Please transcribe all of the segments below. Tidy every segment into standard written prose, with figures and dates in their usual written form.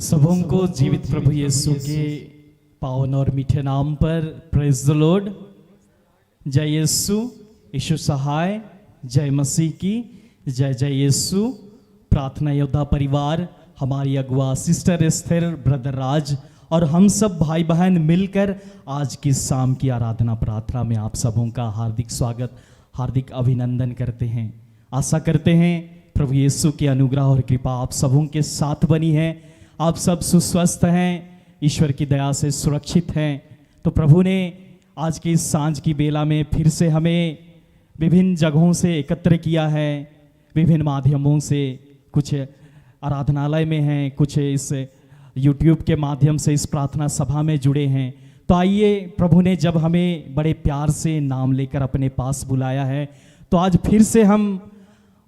सबों को जीवित प्रभु यीशु के पावन और मीठे नाम पर प्रेज द लॉर्ड। जय यीशु, यीशु सहाय, जय मसीह की जय। जय यीशु। प्रार्थना योद्धा परिवार, हमारी अगुआ सिस्टर एस्थर, ब्रदर राज और हम सब भाई बहन मिलकर आज की शाम की आराधना प्रार्थना में आप सबों का हार्दिक स्वागत, हार्दिक अभिनंदन करते हैं। आशा करते हैं प्रभु यीशु की अनुग्रह और कृपा आप सबों के साथ बनी है। आप सब सुस्वस्थ हैं, ईश्वर की दया से सुरक्षित हैं। तो प्रभु ने आज की इस सांझ की बेला में फिर से हमें विभिन्न जगहों से एकत्र किया है, विभिन्न माध्यमों से। कुछ आराधनालय में हैं, कुछ इस यूट्यूब के माध्यम से इस प्रार्थना सभा में जुड़े हैं। तो आइए, प्रभु ने जब हमें बड़े प्यार से नाम लेकर अपने पास बुलाया है, तो आज फिर से हम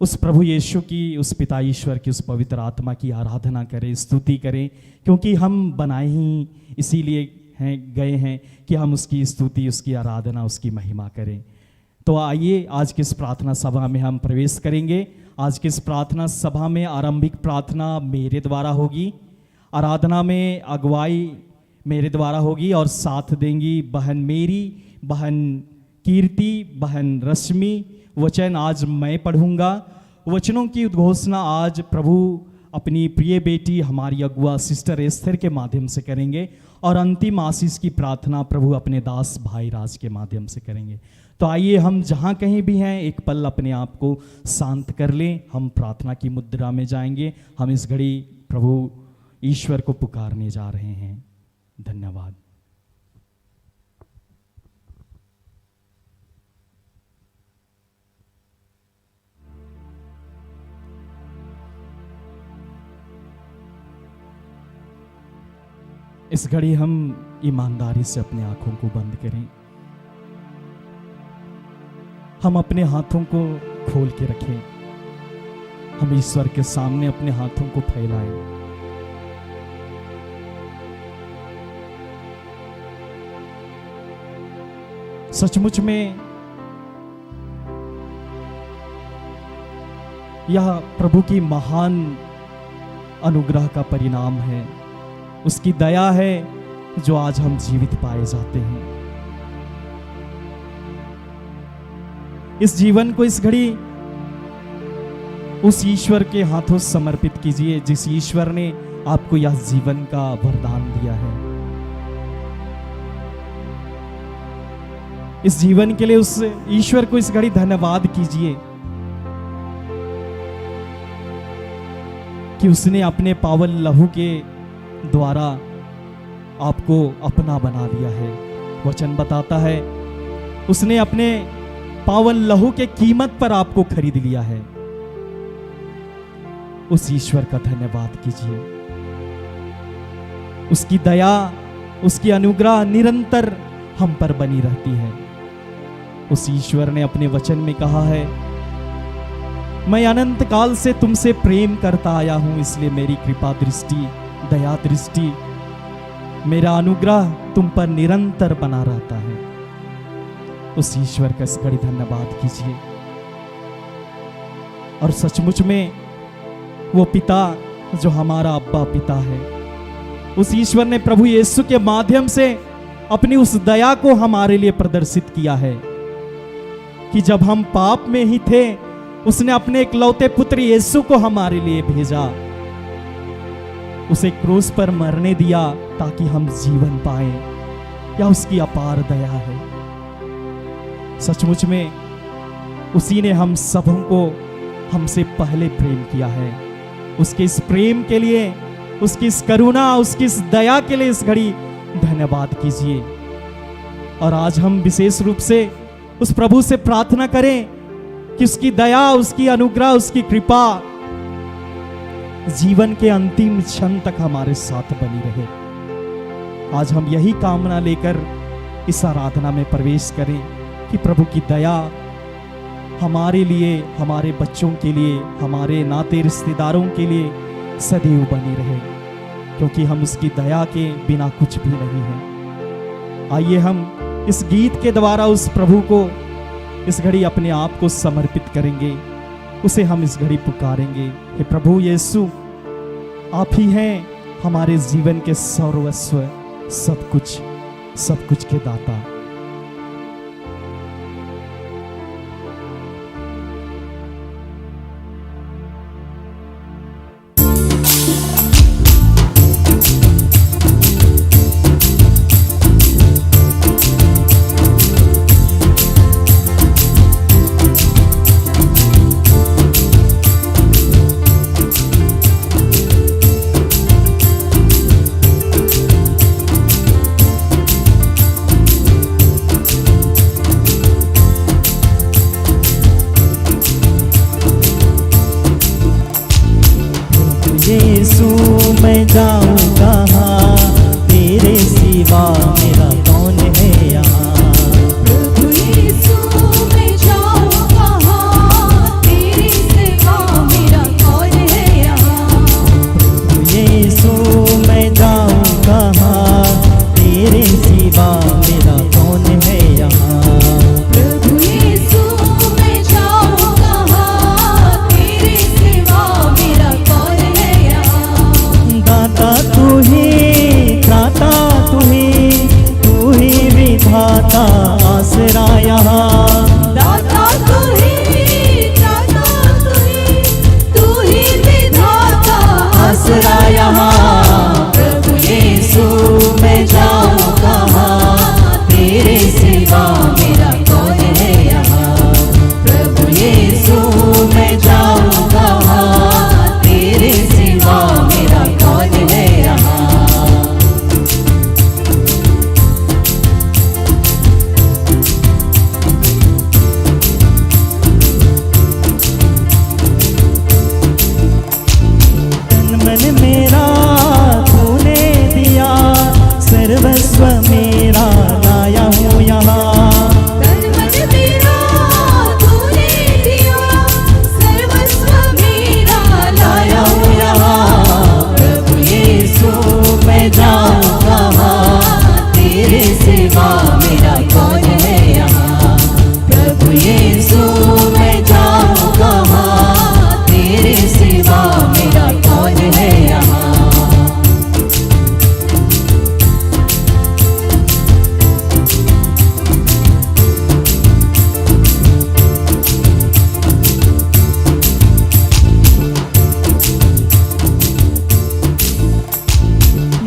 उस प्रभु यीशु की, उस पिता ईश्वर की, उस पवित्र आत्मा की आराधना करें, स्तुति करें, क्योंकि हम बनाए ही इसीलिए गए हैं कि हम उसकी स्तुति, उसकी आराधना, उसकी महिमा करें। तो आइए, आज की इस प्रार्थना सभा में हम प्रवेश करेंगे। आज की इस प्रार्थना सभा में आरंभिक प्रार्थना मेरे द्वारा होगी, आराधना में अगुवाई मेरे द्वारा होगी और साथ देंगी बहन मेरी, बहन कीर्ति, बहन रश्मि। वचन आज मैं पढ़ूंगा। वचनों की उद्घोषणा आज प्रभु अपनी प्रिय बेटी हमारी अगुआ सिस्टर एस्थर के माध्यम से करेंगे और अंतिम आशीष की प्रार्थना प्रभु अपने दास भाई राज के माध्यम से करेंगे। तो आइए, हम जहाँ कहीं भी हैं एक पल अपने आप को शांत कर लें। हम प्रार्थना की मुद्रा में जाएंगे। हम इस घड़ी प्रभु ईश्वर को पुकारने जा रहे हैं। धन्यवाद। इस घड़ी हम ईमानदारी से अपनी आंखों को बंद करें। हम अपने हाथों को खोल के रखें। हम ईश्वर के सामने अपने हाथों को फैलाएं। सचमुच में यह प्रभु की महान अनुग्रह का परिणाम है, उसकी दया है जो आज हम जीवित पाए जाते हैं। इस जीवन को इस घड़ी उस ईश्वर के हाथों समर्पित कीजिए जिस ईश्वर ने आपको यह जीवन का वरदान दिया है। इस जीवन के लिए उस ईश्वर को इस घड़ी धन्यवाद कीजिए कि उसने अपने पावन लहू के द्वारा आपको अपना बना लिया है। वचन बताता है उसने अपने पावन लहू के कीमत पर आपको खरीद लिया है। उस ईश्वर का धन्यवाद कीजिए। उसकी दया, उसकी अनुग्रह निरंतर हम पर बनी रहती है। उस ईश्वर ने अपने वचन में कहा है, मैं अनंत काल से तुमसे प्रेम करता आया हूं, इसलिए मेरी कृपा दृष्टि, दया दृष्टि, मेरा अनुग्रह तुम पर निरंतर बना रहता है। उस ईश्वर का इस घड़ी धन्यवाद कीजिए। और सचमुच में वो पिता जो हमारा अब्बा पिता है, उस ईश्वर ने प्रभु यीशु के माध्यम से अपनी उस दया को हमारे लिए प्रदर्शित किया है कि जब हम पाप में ही थे, उसने अपने इकलौते पुत्र यीशु को हमारे लिए भेजा, उसे क्रूस पर मरने दिया ताकि हम जीवन पाए। यह उसकी अपार दया है। सचमुच में उसी ने हम सबों को हमसे पहले प्रेम किया है। उसके इस प्रेम के लिए, उसकी इस करुणा, उसकी इस दया के लिए इस घड़ी धन्यवाद कीजिए। और आज हम विशेष रूप से उस प्रभु से प्रार्थना करें कि उसकी दया, उसकी अनुग्रह, उसकी कृपा जीवन के अंतिम क्षण तक हमारे साथ बनी रहे। आज हम यही कामना लेकर इस आराधना में प्रवेश करें कि प्रभु की दया हमारे लिए, हमारे बच्चों के लिए, हमारे नाते रिश्तेदारों के लिए सदैव बनी रहे, क्योंकि हम उसकी दया के बिना कुछ भी नहीं है। आइए हम इस गीत के द्वारा उस प्रभु को इस घड़ी अपने आप को समर्पित करेंगे। उसे हम इस घड़ी पुकारेंगे कि प्रभु यीशु आप ही हैं हमारे जीवन के सर्वस्व, सब कुछ के दाता। यीशु मैं जाऊँ कहाँ, तेरे सिवा मेरा कौन है यहाँ। प्रभु यीशु मैं जाऊँ कहाँ, तेरे सिवा मेरा कौन है यहाँ। यीशु मैं जाऊँ कहाँ, तेरे सिवा मेरा कौन है यहाँ। प्रभु यीशु मैं जाऊँ कहाँ, तेरे सिवा मेरा कौन है यहाँ। दाता तू ही, त्राता तू ही विधाता आसरा यहाँ। दाता तू ही, त्राता तू ही विधाता आसरा यहाँ। प्रभु यीशु मैं जाऊँ कहाँ, तेरे सिवा मेरा कौन है यहाँ। प्रभु यीशु मैं जाऊँ कहाँ, तेरे सिवा मेरा कौन है यहाँ। तन मन मेरा तूने दिया, सर्वस्व मेरा लाया हूँ यहाँ। तन मन मेरा तूने दिया, सर्वस्व मेरा लाया हूँ यहाँ। प्रभु यीशु मैं जाऊँ कहाँ, तेरे सिवा मेरा कौन है यहाँ। प्रभु यीशु मैं जाऊँ कहाँ, तेरे सिवा मेरा कौन है यहाँ।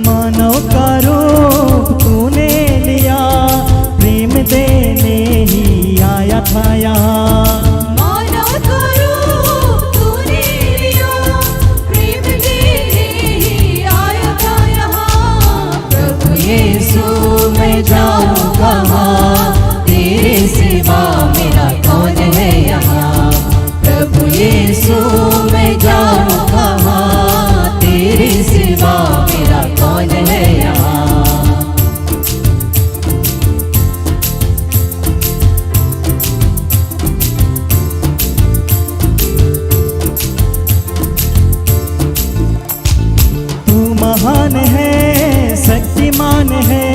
मानव का रूप तूने लिया, प्रेम देने ही आया था यहाँ। मानव का रूप तूने लिया, प्रेम देने ही आया था यहाँ। प्रभु यीशु मैं जाऊँ कहाँ, तेरे सिवा मेरा कौन है यहाँ। प्रभु यीशु मैं जाऊँ कहाँ, तेरे सिवा मेरा कौन है यहाँ। तू महान है, शक्तिमान है,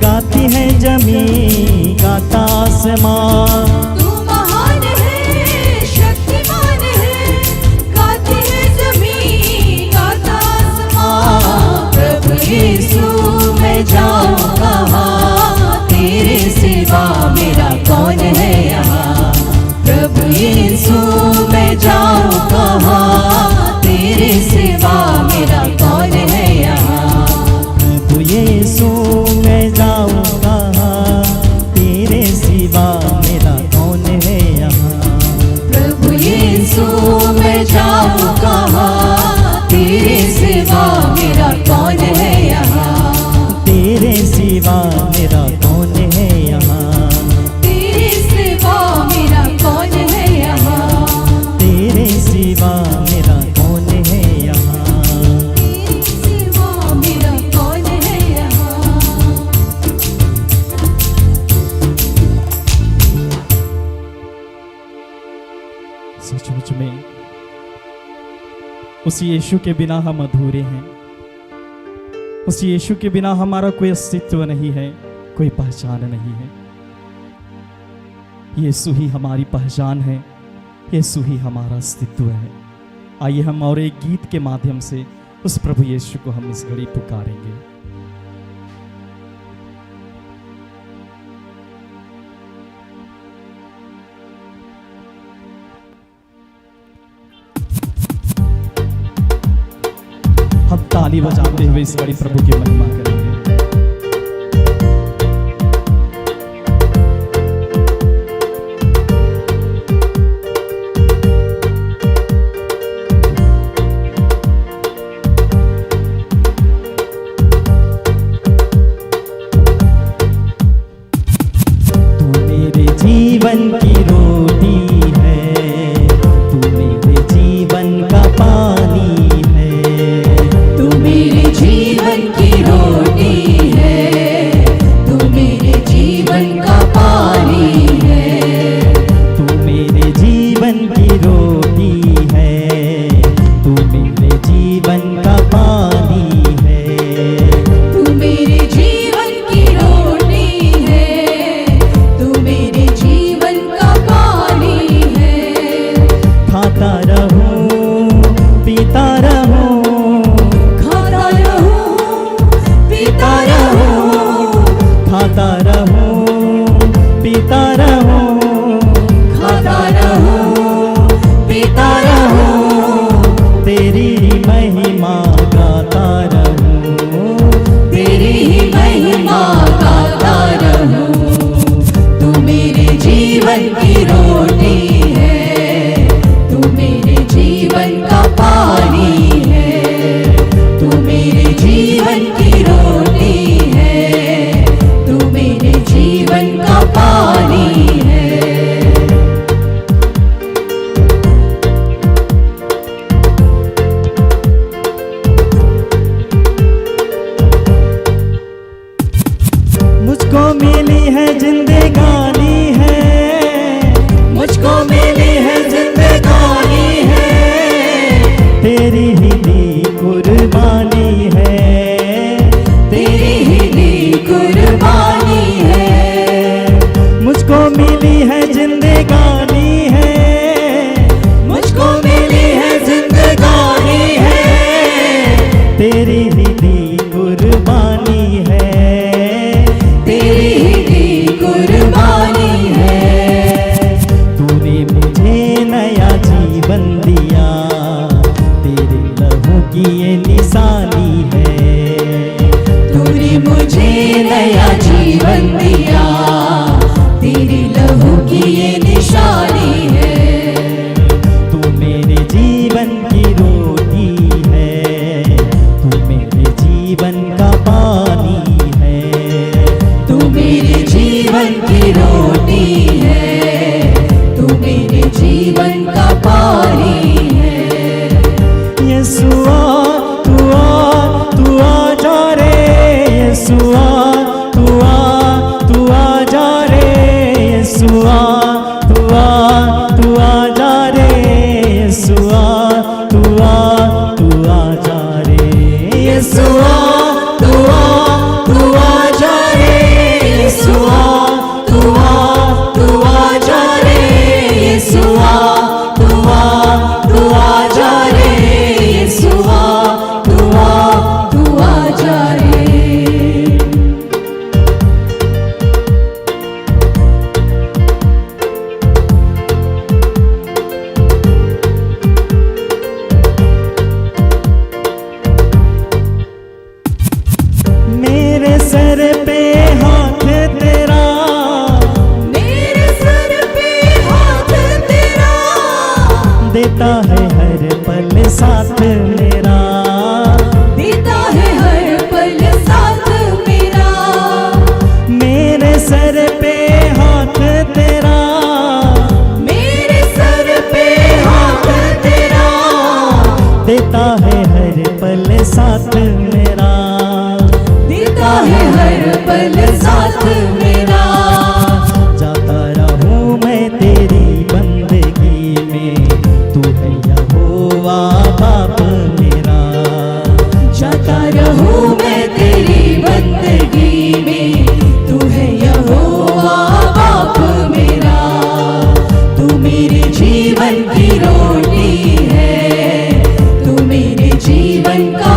गाती है जमीन गाता आसमां। तू महान है, शक्तिमान है, गाती है ज़मीं, गाता आसमां। प्रभु यीशु मैं जाऊँ कहाँ, तेरे सिवा मेरा कौन है यहाँ। प्रभु यीशु मैं जाऊँ कहाँ, तेरे सिवा मेरा कौन है यहाँ। प्रभु यीशु मैं जाऊँ कहाँ, तेरे सिवा मेरा कौन है यहाँ। प्रभु यीशु मैं जाऊँ कहाँ, तेरे सिवा मेरा कौन है यहाँ। तेरे सिवा मेरा कौन है यहाँ। तेरे सिवा मेरा कौन है यहाँ। तेरे सिवा मेरा कौन है यहाँ। तेरे सिवा मेरा कौन है यहाँ। सचमुच में उस यीशु के बिना हम अधूरे हैं। उस यीशु के बिना हमारा कोई अस्तित्व नहीं है, कोई पहचान नहीं है। यीशु ही हमारी पहचान है, यीशु ही हमारा अस्तित्व है। आइए हम और एक गीत के माध्यम से उस प्रभु यीशु को हम इस घड़ी पुकारेंगे। हम ताली बजाते हुए इस घड़ी प्रभु की महिमा करेंगे। जीवन की रोटी है, तू मेरे जीवन का पानी है। तू मेरे जीवन की रोटी है, तू मेरे जीवन का पानी है। तू मेरे जीवन की रोटी है, तू मेरे जीवन का पानी है। तू मेरे जीवन की रोटी है, तू मेरे जीवन का पानी है। खाता रहूं पीता रहूं, खाता रहूं पीता रहूं, खाता रहूं पीता रहूं, खाता रहूं पीता रहूं। तेरी महिमा गाता रहूं, तेरी ही महिमा गाता रहूं। तू मेरे जीवन की रोटी है, तू मेरे जीवन का पानी है। तू मेरे जीवन की रोटी है, तू मेरे जीवन का पानी है। मुझको मिली है जिंदगानी है, मुझको मिली है जिंदगानी है। तेरी ही दी कुर्बानी है, तेरी ही दी कुर्बानी है। मुझको मिली है जिंदगानी है, मुझको मिली है जिंदगानी है। तेरी ही दी कुर्बानी है। तेरी ही दी कुर्बानी है। तूने मुझे नया जीवन दिया, तेरे लहू की ये निशानी है। तूने मुझे नया जीवन दिया, तेरी लहू की ये निशानी है। तू मेरे जीवन की रोटी है, तू मेरे जीवन का पानी है। तू मेरे जीवन की रोटी है, तू मेरे जीवन का पानी है। यीशुआ तू आ जा रे, यीशुआ तू आ जा रे, यीशुआ तू आ जा रे, यीशुआ तू आ जा रे, यीशुआ तू आ जा रे, यीशुआ तू आ जा रे, यीशुआ तू आ जा रे, यीशुआ तू आ जा रे। मेरे सर पे हाथ तेरा, मेरे सर पे हाथ तेरा, देता है हर पल साथ मेरा। देता है हर पल साथ मेरा। मेरे सर पे हाथ तेरा, मेरे सर पे हाथ तेरा, देता है हर पल साथ मेरा। देता है हर पल साथ मेरा। जाता रहूं मैं तेरी बंदगी में, तू है यहोवा बाप मेरा। जाता रहूं मैं तेरी बंदगी में, तू है यहोवा बाप मेरा। तू मेरे जीवन की रोटी है, तू मेरे जीवन का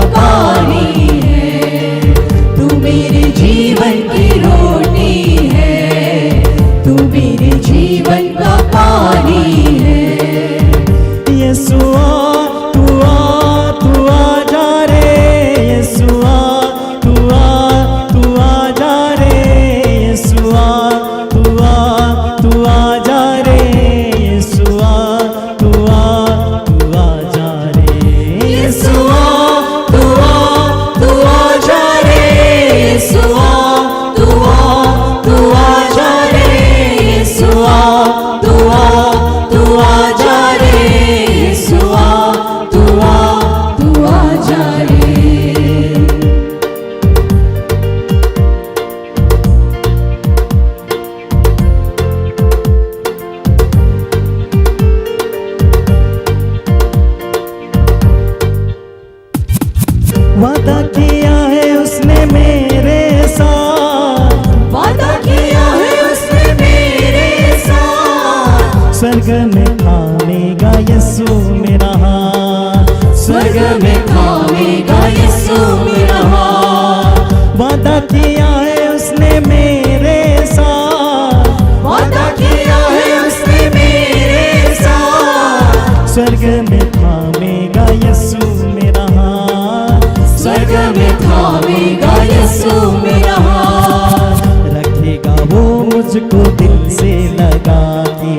वादा किया है उसने मेरे साथ, वादा किया है उसने मेरे साथ, स्वर्ग में थामेगा यीशु मेरा हाथ, स्वर्ग में थामेगा यीशु मेरा हाथ, वादा किया है उसने मेरे साथ, वादा किया है उसने मेरे साथ, स्वर्ग में थामेगा यीशु मेरा हाथ, स्वर्ग में थामेगा यीशु मेरा हाथ, रखेगा वो मुझको दिल से लगा के,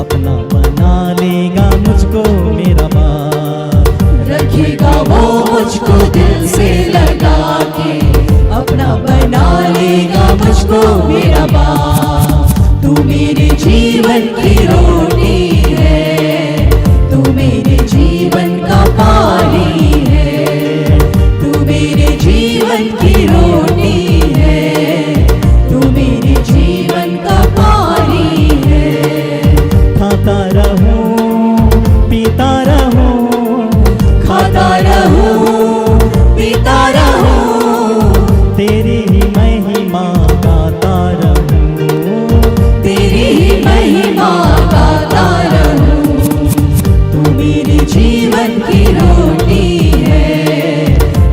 अपना बना लेगा मुझको मेरा बाप, रखेगा वो मुझको दिल से लगा के, अपना बना लेगा मुझको मेरा बाप। तू मेरे जीवन की रोटी है, तू मेरे जीवन का पानी है, तू मेरे जीवन की रोटी है, तू मेरे जीवन का पानी है। खाता रहूं पीता रहूं, खाता रहूं पीता रहूं, तेरी ही महिमा गाता रहूं, तेरी ही महिमा गाता रहूं। तू मेरे जीवन की रोटी है,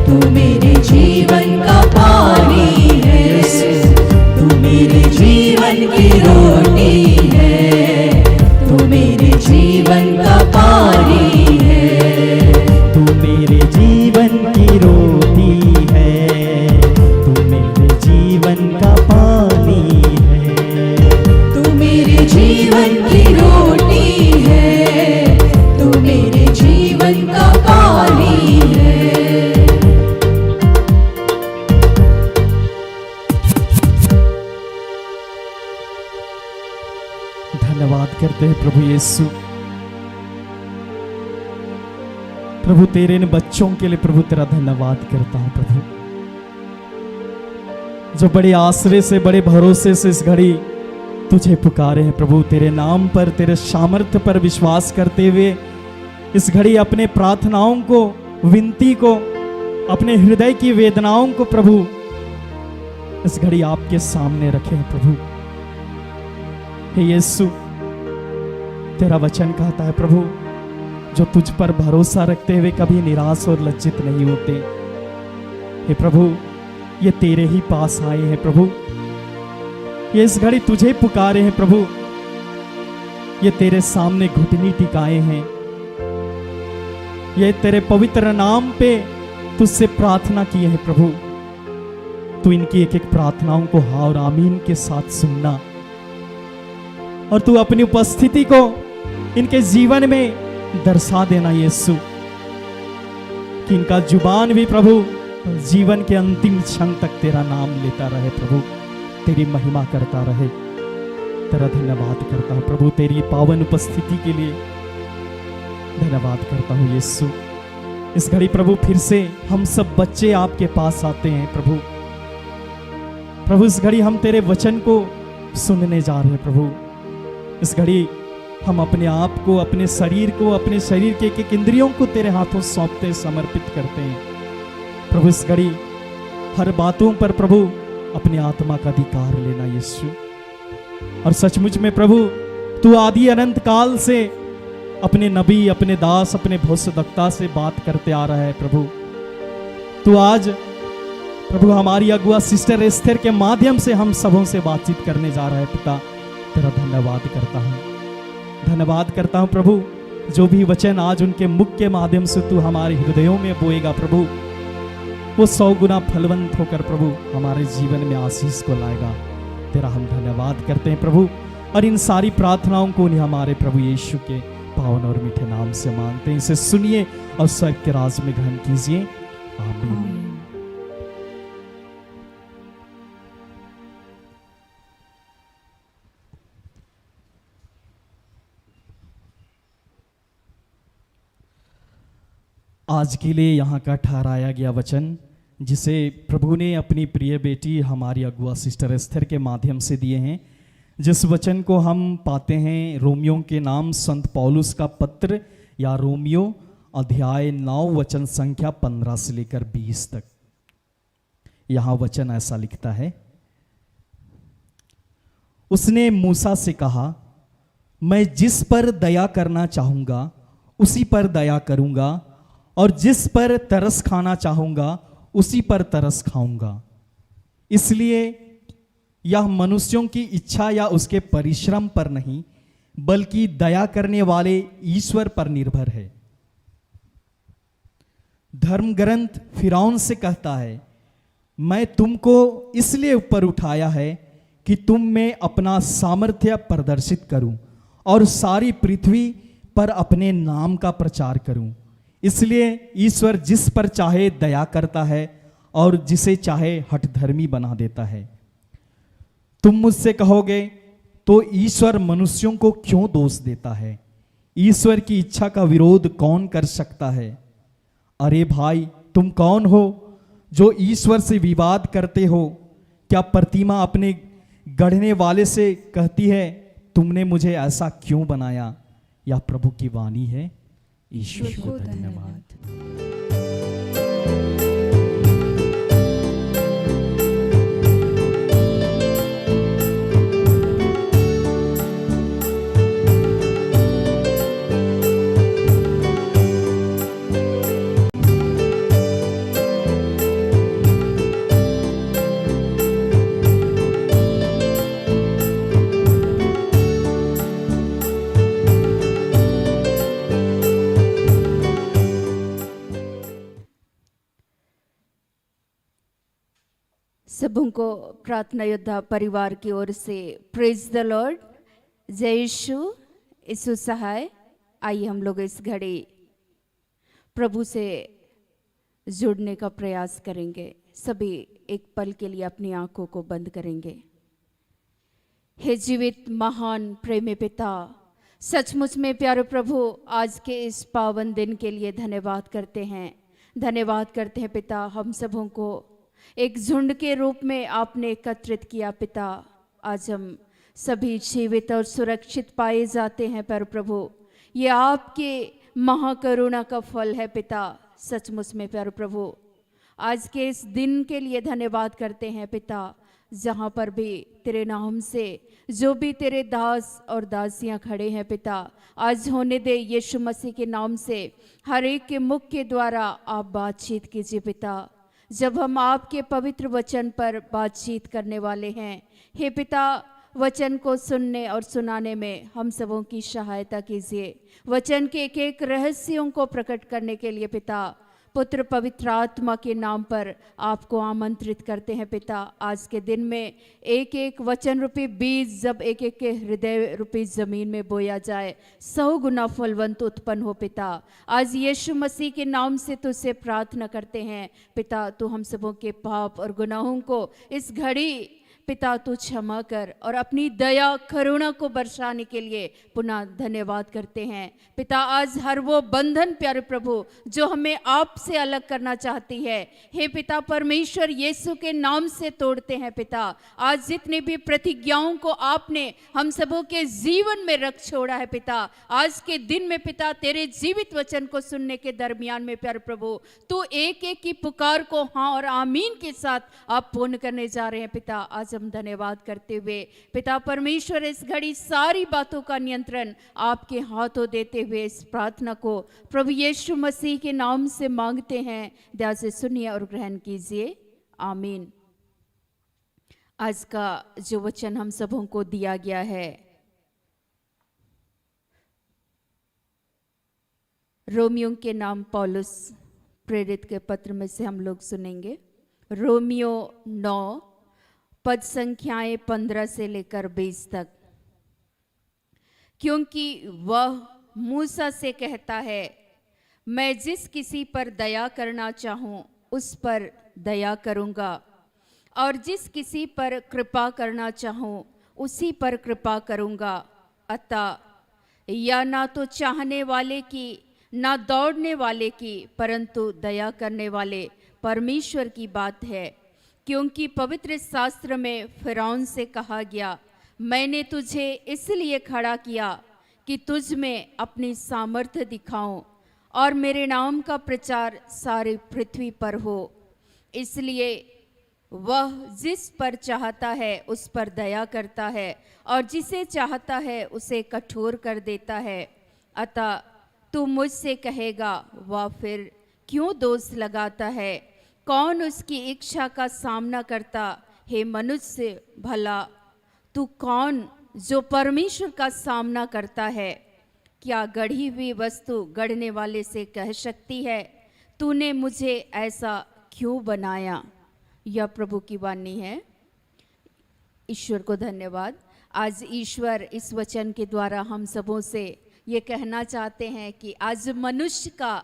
तू मेरे जीवन का पानी है, तू मेरे जीवन की रोटी है, तू मेरे जीवन का पानी है, तू मेरे जीवन की रोटी है, तू मेरे जीवन का पानी है, तू मेरे जीवन की रोटी है, तू मेरे जीवन का पानी है। धन्यवाद करते हैं प्रभु यीशु। प्रभु तेरे इन बच्चों के लिए प्रभु तेरा धन्यवाद करता हूं प्रभु, जो बड़े आसरे से बड़े भरोसे से इस घड़ी तुझे पुकारे हैं प्रभु, तेरे नाम पर तेरे सामर्थ्य पर विश्वास करते हुए इस घड़ी अपने प्रार्थनाओं को, विनती को, अपने हृदय की वेदनाओं को प्रभु इस घड़ी आपके सामने रखे हैं प्रभु। हे यीशु, तेरा वचन कहता है प्रभु, जो तुझ पर भरोसा रखते हुए कभी निराश और लज्जित नहीं होते। हे प्रभु, ये तेरे ही पास आए हैं प्रभु, ये इस घड़ी तुझे पुकारे हैं प्रभु, ये तेरे सामने घुटनी टिकाए हैं, ये तेरे पवित्र नाम पे तुझसे प्रार्थना किए हैं प्रभु। तू इनकी एक एक प्रार्थनाओं को हाँ और आमीन के साथ सुनना, और तू अपनी उपस्थिति को इनके जीवन में दर्शा देना यीशु, कि इनका जुबान भी प्रभु जीवन के अंतिम क्षण तक तेरा नाम लेता रहे प्रभु, तेरी महिमा करता रहे। तेरा धन्यवाद करता हूं प्रभु, तेरी पावन उपस्थिति के लिए धन्यवाद करता हूं यीशु। इस घड़ी प्रभु फिर से हम सब बच्चे आपके पास आते हैं प्रभु। प्रभु इस घड़ी हम तेरे वचन को सुनने जा रहे हैं प्रभु। इस घड़ी हम अपने आप को, अपने शरीर को, अपने शरीर के एक एक इंद्रियों को तेरे हाथों सौंपते, समर्पित करते हैं प्रभु। इस घड़ी हर बातों पर प्रभु अपने आत्मा का अधिकार लेना यीशु। और सचमुच में प्रभु तू आदि अनंत काल से अपने नबी, अपने दास, अपने भविष्यवक्ता से बात करते आ रहा है प्रभु। तू आज प्रभु हमारी अगुआ सिस्टर एस्थर के माध्यम से हम सबों से बातचीत करने जा रहा है पिता। तेरा धन्यवाद करता हूँ, धन्यवाद करता हूँ प्रभु। जो भी वचन आज उनके मुख के माध्यम से तू हमारे हृदयों में बोएगा प्रभु, वो 100 गुना फलवंत होकर प्रभु हमारे जीवन में आशीष को लाएगा। तेरा हम धन्यवाद करते हैं प्रभु, और इन सारी प्रार्थनाओं को उन्हें हमारे प्रभु यीशु के पावन और मीठे नाम से मांगते हैं। इसे सुनिए और स्वर्ग के राज में ग्रहण कीजिए। आमीन। आज के लिए यहाँ का ठहराया गया वचन, जिसे प्रभु ने अपनी प्रिय बेटी हमारी अगुआ सिस्टर एस्थर के माध्यम से दिए हैं, जिस वचन को हम पाते हैं रोमियो के नाम संत पौलुस का पत्र या रोमियो अध्याय 9 वचन संख्या 15 से लेकर 20 तक। यहां वचन ऐसा लिखता है, उसने मूसा से कहा, मैं जिस पर दया करना चाहूंगा उसी पर दया करूंगा, और जिस पर तरस खाना चाहूंगा उसी पर तरस खाऊंगा। इसलिए यह मनुष्यों की इच्छा या उसके परिश्रम पर नहीं, बल्कि दया करने वाले ईश्वर पर निर्भर है। धर्म ग्रंथ फिरौन से कहता है, मैं तुमको इसलिए ऊपर उठाया है कि तुम में अपना सामर्थ्य प्रदर्शित करूं और सारी पृथ्वी पर अपने नाम का प्रचार करूं। इसलिए ईश्वर जिस पर चाहे दया करता है और जिसे चाहे हठधर्मी बना देता है। तुम मुझसे कहोगे, तो ईश्वर मनुष्यों को क्यों दोष देता है? ईश्वर की इच्छा का विरोध कौन कर सकता है? अरे भाई, तुम कौन हो जो ईश्वर से विवाद करते हो? क्या प्रतिमा अपने गढ़ने वाले से कहती है, तुमने मुझे ऐसा क्यों बनाया? यह प्रभु की वाणी है। ईश्वर को धन्यवाद। सबों को प्रार्थना योद्धा परिवार की ओर से प्रेज द लॉर्ड, जय यीशु, यीशु सहाय। आइए हम लोग इस घड़ी प्रभु से जुड़ने का प्रयास करेंगे। सभी एक पल के लिए अपनी आंखों को बंद करेंगे। हे जीवित महान प्रेमी पिता, सचमुच में प्यारे प्रभु, आज के इस पावन दिन के लिए धन्यवाद करते हैं। धन्यवाद करते हैं पिता, हम सबों को एक झुंड के रूप में आपने एकत्रित किया पिता। आज हम सभी जीवित और सुरक्षित पाए जाते हैं पर प्रभु, ये आपके महाकरुणा का फल है पिता। सचमुच में प्यारे प्रभु, आज के इस दिन के लिए धन्यवाद करते हैं पिता, जहाँ पर भी तेरे नाम से जो भी तेरे दास और दासियाँ खड़े हैं पिता, आज होने दे यीशु मसीह के नाम से हर एक के मुख के द्वारा आप बातचीत कीजिए पिता। जब हम आपके पवित्र वचन पर बातचीत करने वाले हैं, हे पिता, वचन को सुनने और सुनाने में हम सबों की सहायता कीजिए। वचन के एक एक रहस्यों को प्रकट करने के लिए पिता, पुत्र पवित्र आत्मा के नाम पर आपको आमंत्रित करते हैं पिता। आज के दिन में एक एक वचन रूपी बीज जब एक एक के हृदय रूपी जमीन में बोया जाए, 100 गुना फलवंत उत्पन्न हो पिता। आज यीशु मसीह के नाम से तुझसे प्रार्थना करते हैं पिता, तू हम सबों के पाप और गुनाहों को इस घड़ी पिता तू क्षमा कर और अपनी दया करुणा को बरसाने के लिए पुनः धन्यवाद करते हैं पिता। आज हर वो बंधन प्यारे प्रभु जो हमें आपसे अलग करना चाहती है, हे पिता परमेश्वर यीशु के नाम से तोड़ते हैं पिता। आज जितनी भी प्रतिज्ञाओं को आपने हम सबों के जीवन में रख छोड़ा है पिता, आज के दिन में पिता तेरे जीवित वचन को सुनने के दरमियान में प्यारे प्रभु तू एक एक की पुकार को हाँ और आमीन के साथ आप पूर्ण करने जा रहे हैं पिता। आज हम धन्यवाद करते हुए पिता परमेश्वर इस घड़ी सारी बातों का नियंत्रण आपके हाथों देते हुए इस प्रार्थना को प्रभु यीशु मसीह के नाम से मांगते हैं। दया से सुनिए और ग्रहण कीजिए, आमीन। आज का जो वचन हम सबों को दिया गया है, रोमियो के नाम पौलुस प्रेरित के पत्र में से हम लोग सुनेंगे। रोमियो 9 पद संख्याएं 15 से लेकर 20 तक। क्योंकि वह मूसा से कहता है, मैं जिस किसी पर दया करना चाहूं उस पर दया करूंगा, और जिस किसी पर कृपा करना चाहूं उसी पर कृपा करूंगा। अतः या ना तो चाहने वाले की ना दौड़ने वाले की, परंतु दया करने वाले परमेश्वर की बात है। क्योंकि पवित्र शास्त्र में फिरौन से कहा गया, मैंने तुझे इसलिए खड़ा किया कि तुझ में अपनी सामर्थ्य दिखाऊं और मेरे नाम का प्रचार सारी पृथ्वी पर हो। इसलिए वह जिस पर चाहता है उस पर दया करता है और जिसे चाहता है उसे कठोर कर देता है। अतः तू मुझसे कहेगा, वह फिर क्यों दोष लगाता है? कौन उसकी इच्छा का सामना करता? हे मनुष्य, भला तू कौन जो परमेश्वर का सामना करता है? क्या गढ़ी हुई वस्तु गढ़ने वाले से कह सकती है, तूने मुझे ऐसा क्यों बनाया? यह प्रभु की वाणी है। ईश्वर को धन्यवाद। आज ईश्वर इस वचन के द्वारा हम सबों से ये कहना चाहते हैं कि आज मनुष्य का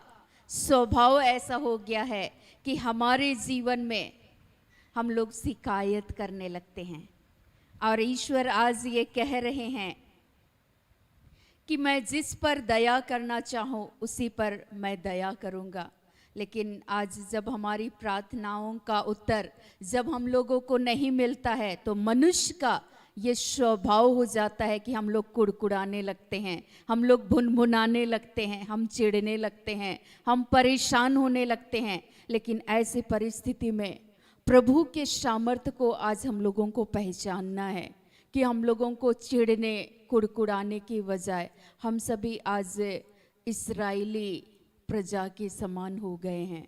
स्वभाव ऐसा हो गया है कि हमारे जीवन में हम लोग शिकायत करने लगते हैं। और ईश्वर आज ये कह रहे हैं कि मैं जिस पर दया करना चाहूँ उसी पर मैं दया करूँगा। लेकिन आज जब हमारी प्रार्थनाओं का उत्तर जब हम लोगों को नहीं मिलता है तो मनुष्य का ये स्वभाव हो जाता है कि हम लोग कुड़कुड़ाने लगते हैं, हम लोग भुनभुनाने लगते हैं, हम चिढ़ने लगते हैं, हम परेशान होने लगते हैं। लेकिन ऐसी परिस्थिति में प्रभु के सामर्थ्य को आज हम लोगों को पहचानना है कि हम लोगों को चिढ़ने कुड़कुड़ाने की बजाय हम सभी आज इस्राएली प्रजा के समान हो गए हैं।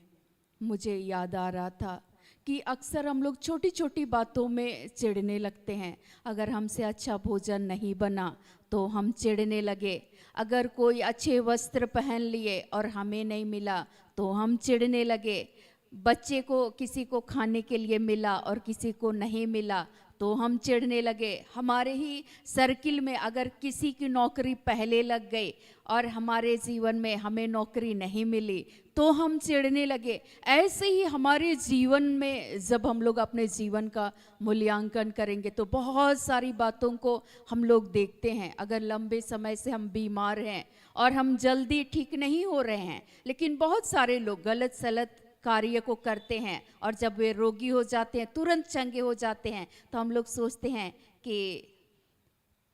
मुझे याद आ रहा था कि अक्सर हम लोग छोटी छोटी बातों में चिढ़ने लगते हैं। अगर हमसे अच्छा भोजन नहीं बना तो हम चिढ़ने लगे, अगर कोई अच्छे वस्त्र पहन लिए और हमें नहीं मिला तो हम चिढ़ने लगे, बच्चे को किसी को खाने के लिए मिला और किसी को नहीं मिला तो हम चिढ़ने लगे। हमारे ही सर्किल में अगर किसी की नौकरी पहले लग गई और हमारे जीवन में हमें नौकरी नहीं मिली तो हम चिढ़ने लगे। ऐसे ही हमारे जीवन में जब हम लोग अपने जीवन का मूल्यांकन करेंगे तो बहुत सारी बातों को हम लोग देखते हैं। अगर लंबे समय से हम बीमार हैं और हम जल्दी ठीक नहीं हो रहे हैं, लेकिन बहुत सारे लोग गलत सलत कार्य को करते हैं और जब वे रोगी हो जाते हैं, तुरंत चंगे हो जाते हैं, तो हम लोग सोचते हैं कि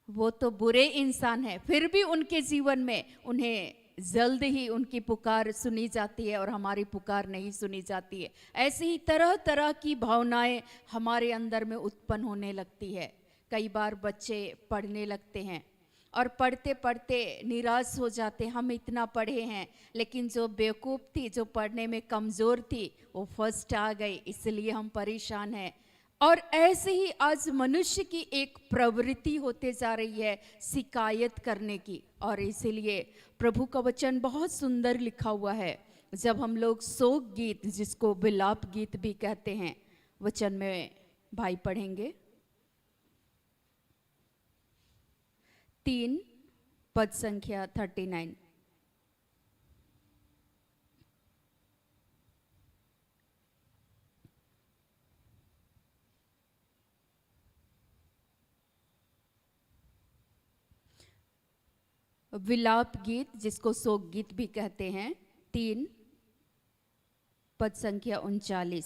वो तो बुरे इंसान हैं, फिर भी उनके जीवन में उन्हें जल्द ही उनकी पुकार सुनी जाती है और हमारी पुकार नहीं सुनी जाती है। ऐसे ही तरह तरह की भावनाएं हमारे अंदर में उत्पन्न होने लगती है। कई बार बच्चे पढ़ने लगते हैं और पढ़ते पढ़ते निराश हो जाते हैं, हम इतना पढ़े हैं, लेकिन जो बेवकूफ़ थी, जो पढ़ने में कमज़ोर थी, वो फर्स्ट आ गई, इसलिए हम परेशान हैं। और ऐसे ही आज मनुष्य की एक प्रवृत्ति होते जा रही है शिकायत करने की। और इसीलिए प्रभु का वचन बहुत सुंदर लिखा हुआ है। जब हम लोग शोक गीत, जिसको विलाप गीत भी कहते हैं, वचन में भाई पढ़ेंगे 3 पद संख्या 39। विलाप गीत, जिसको शोक गीत भी कहते हैं, 3 पद संख्या 39।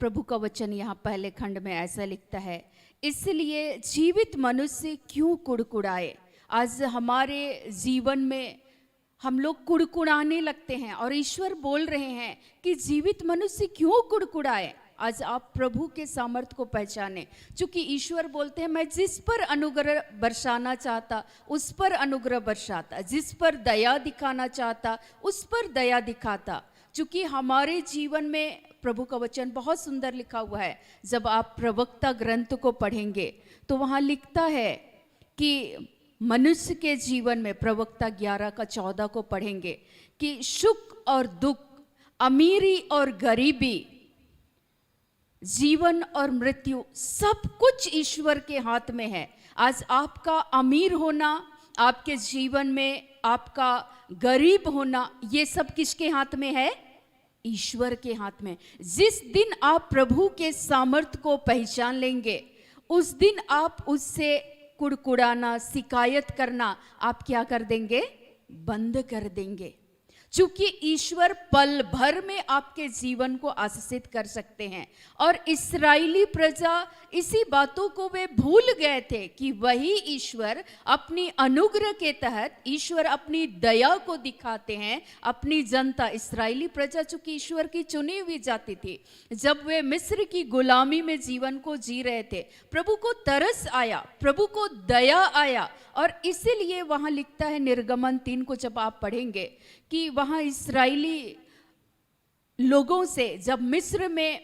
प्रभु का वचन यहाँ पहले खंड में ऐसा लिखता है, इसलिए जीवित मनुष्य क्यों कुड़कुड़ाए। आज हमारे जीवन में हम लोग कुड़कुड़ाने लगते हैं और ईश्वर बोल रहे हैं कि जीवित मनुष्य क्यों कुड़कुड़ाए। आज आप प्रभु के सामर्थ्य को पहचाने, क्योंकि ईश्वर बोलते हैं मैं जिस पर अनुग्रह बरसाना चाहता उस पर अनुग्रह बरसाता, जिस पर दया दिखाना चाहता उस पर दया दिखाता। क्योंकि हमारे जीवन में प्रभु का वचन बहुत सुंदर लिखा हुआ है। जब आप प्रवक्ता ग्रंथ को पढ़ेंगे तो वहाँ लिखता है कि मनुष्य के जीवन में, प्रवक्ता 11:14 को पढ़ेंगे कि सुख और दुख, अमीरी और गरीबी, जीवन और मृत्यु, सब कुछ ईश्वर के हाथ में है। आज आपका अमीर होना, आपके जीवन में आपका गरीब होना, ये सब किसके हाथ में है? ईश्वर के हाथ में। जिस दिन आप प्रभु के सामर्थ्य को पहचान लेंगे, उस दिन आप उससे कुड़कुड़ाना, शिकायत करना आप क्या कर देंगे? बंद कर देंगे। चूंकि ईश्वर पल भर में आपके जीवन को आशीषित कर सकते हैं। और इस्राएली प्रजा इसी बातों को वे भूल गए थे कि वही ईश्वर अपनी अनुग्रह के तहत ईश्वर अपनी दया को दिखाते हैं। अपनी जनता इस्राएली प्रजा चूंकि ईश्वर की चुनी हुई जाति थी, जब वे मिस्र की गुलामी में जीवन को जी रहे थे, प्रभु को तरस आया, प्रभु को दया आया। और इसीलिए वहां लिखता है निर्गमन 3 को जब आप पढ़ेंगे कि वहां इस्राएली लोगों से जब मिस्र में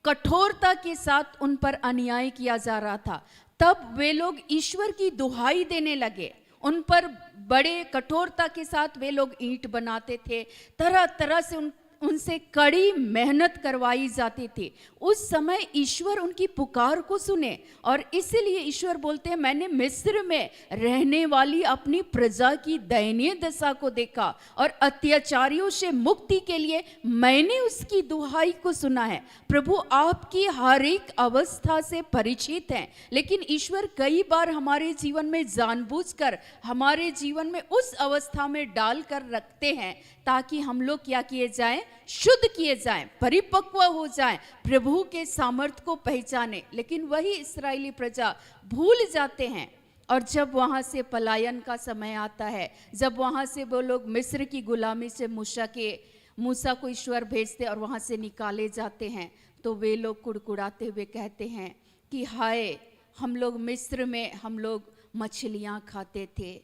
कठोरता के साथ उन पर अन्याय किया जा रहा था, तब वे लोग ईश्वर की दुहाई देने लगे। उन पर बड़े कठोरता के साथ वे लोग ईंट बनाते थे, तरह तरह से उनसे कड़ी मेहनत करवाई जाती थी। उस समय ईश्वर उनकी पुकार को सुने और इसीलिए ईश्वर बोलते हैं, मैंने मिस्र में रहने वाली अपनी प्रजा की दयनीय दशा को देखा और अत्याचारियों से मुक्ति के लिए मैंने उसकी दुहाई को सुना है। प्रभु आपकी हर एक अवस्था से परिचित हैं, लेकिन ईश्वर कई बार हमारे जीवन में जानबूझकर हमारे जीवन में उस अवस्था में डाल कर रखते हैं ताकि हम लोग क्या किए जाएं, शुद्ध किए जाएं, परिपक्व हो जाएं, प्रभु के सामर्थ को पहचाने। लेकिन वही इस्राएली प्रजा भूल जाते हैं। और जब वहां से पलायन का समय आता है, जब वहां से वो लोग मिस्र की गुलामी से मूसा को ईश्वर भेजते और वहां से निकाले जाते हैं, तो वे लोग कुड़कुड़ाते हुए कहते हैं कि हाय, हम लोग मिस्र में हम लोग मछलियां खाते थे,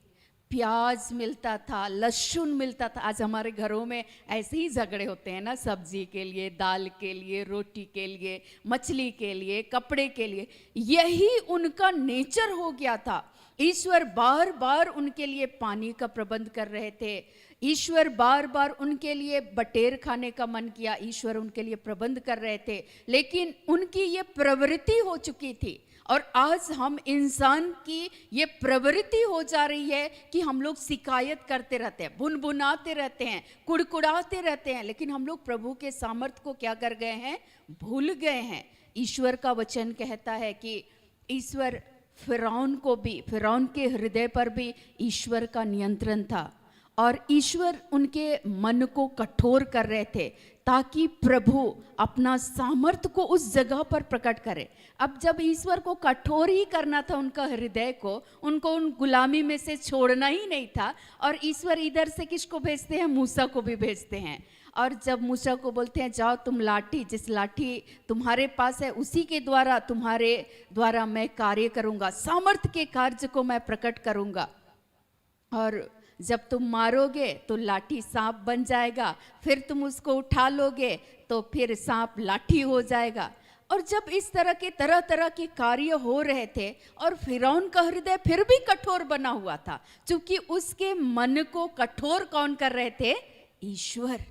प्याज मिलता था, लहसुन मिलता था। आज हमारे घरों में ऐसे ही झगड़े होते हैं ना, सब्जी के लिए, दाल के लिए, रोटी के लिए, मछली के लिए, कपड़े के लिए। यही उनका नेचर हो गया था। ईश्वर बार बार उनके लिए पानी का प्रबंध कर रहे थे। ईश्वर बार बार उनके लिए बटेर खाने का मन किया, ईश्वर उनके लिए प्रबंध कर रहे थे, लेकिन उनकी ये प्रवृत्ति हो चुकी थी। और आज हम इंसान की ये प्रवृत्ति हो जा रही है कि हम लोग शिकायत करते रहते हैं, भुनभुनाते रहते हैं, कुड़कुड़ाते रहते हैं, लेकिन हम लोग प्रभु के सामर्थ को क्या कर गए हैं, भूल गए हैं। ईश्वर का वचन कहता है कि ईश्वर फिरौन के हृदय पर भी ईश्वर का नियंत्रण था और ईश्वर उनके मन को कठोर कर रहे थे ताकि प्रभु अपना सामर्थ को उस जगह पर प्रकट करे। अब जब ईश्वर को कठोर ही करना था उनका हृदय को, उनको उन गुलामी में से छोड़ना ही नहीं था, और ईश्वर इधर से किसको भेजते हैं, मूसा को भी भेजते हैं। और जब मूसा को बोलते हैं जाओ तुम लाठी, जिस लाठी तुम्हारे पास है उसी के द्वारा तुम्हारे द्वारा मैं कार्य करूँगा, सामर्थ के कार्य को मैं प्रकट करूँगा, और जब तुम मारोगे तो लाठी सांप बन जाएगा, फिर तुम उसको उठा लोगे तो फिर सांप लाठी हो जाएगा। और जब इस तरह के कार्य हो रहे थे और फिरौन का हृदय फिर भी कठोर बना हुआ था, क्योंकि उसके मन को कठोर कौन कर रहे थे, ईश्वर।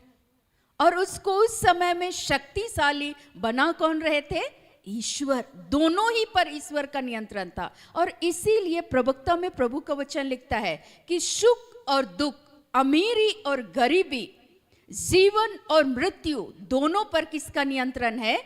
और उसको उस समय में शक्तिशाली बना कौन रहे थे, ईश्वर। दोनों ही पर ईश्वर का नियंत्रण था। और इसीलिए प्रवक्ता में प्रभु का वचन लिखता है कि सुख और दुख, अमीरी और गरीबी, जीवन और मृत्यु, दोनों पर किसका नियंत्रण है,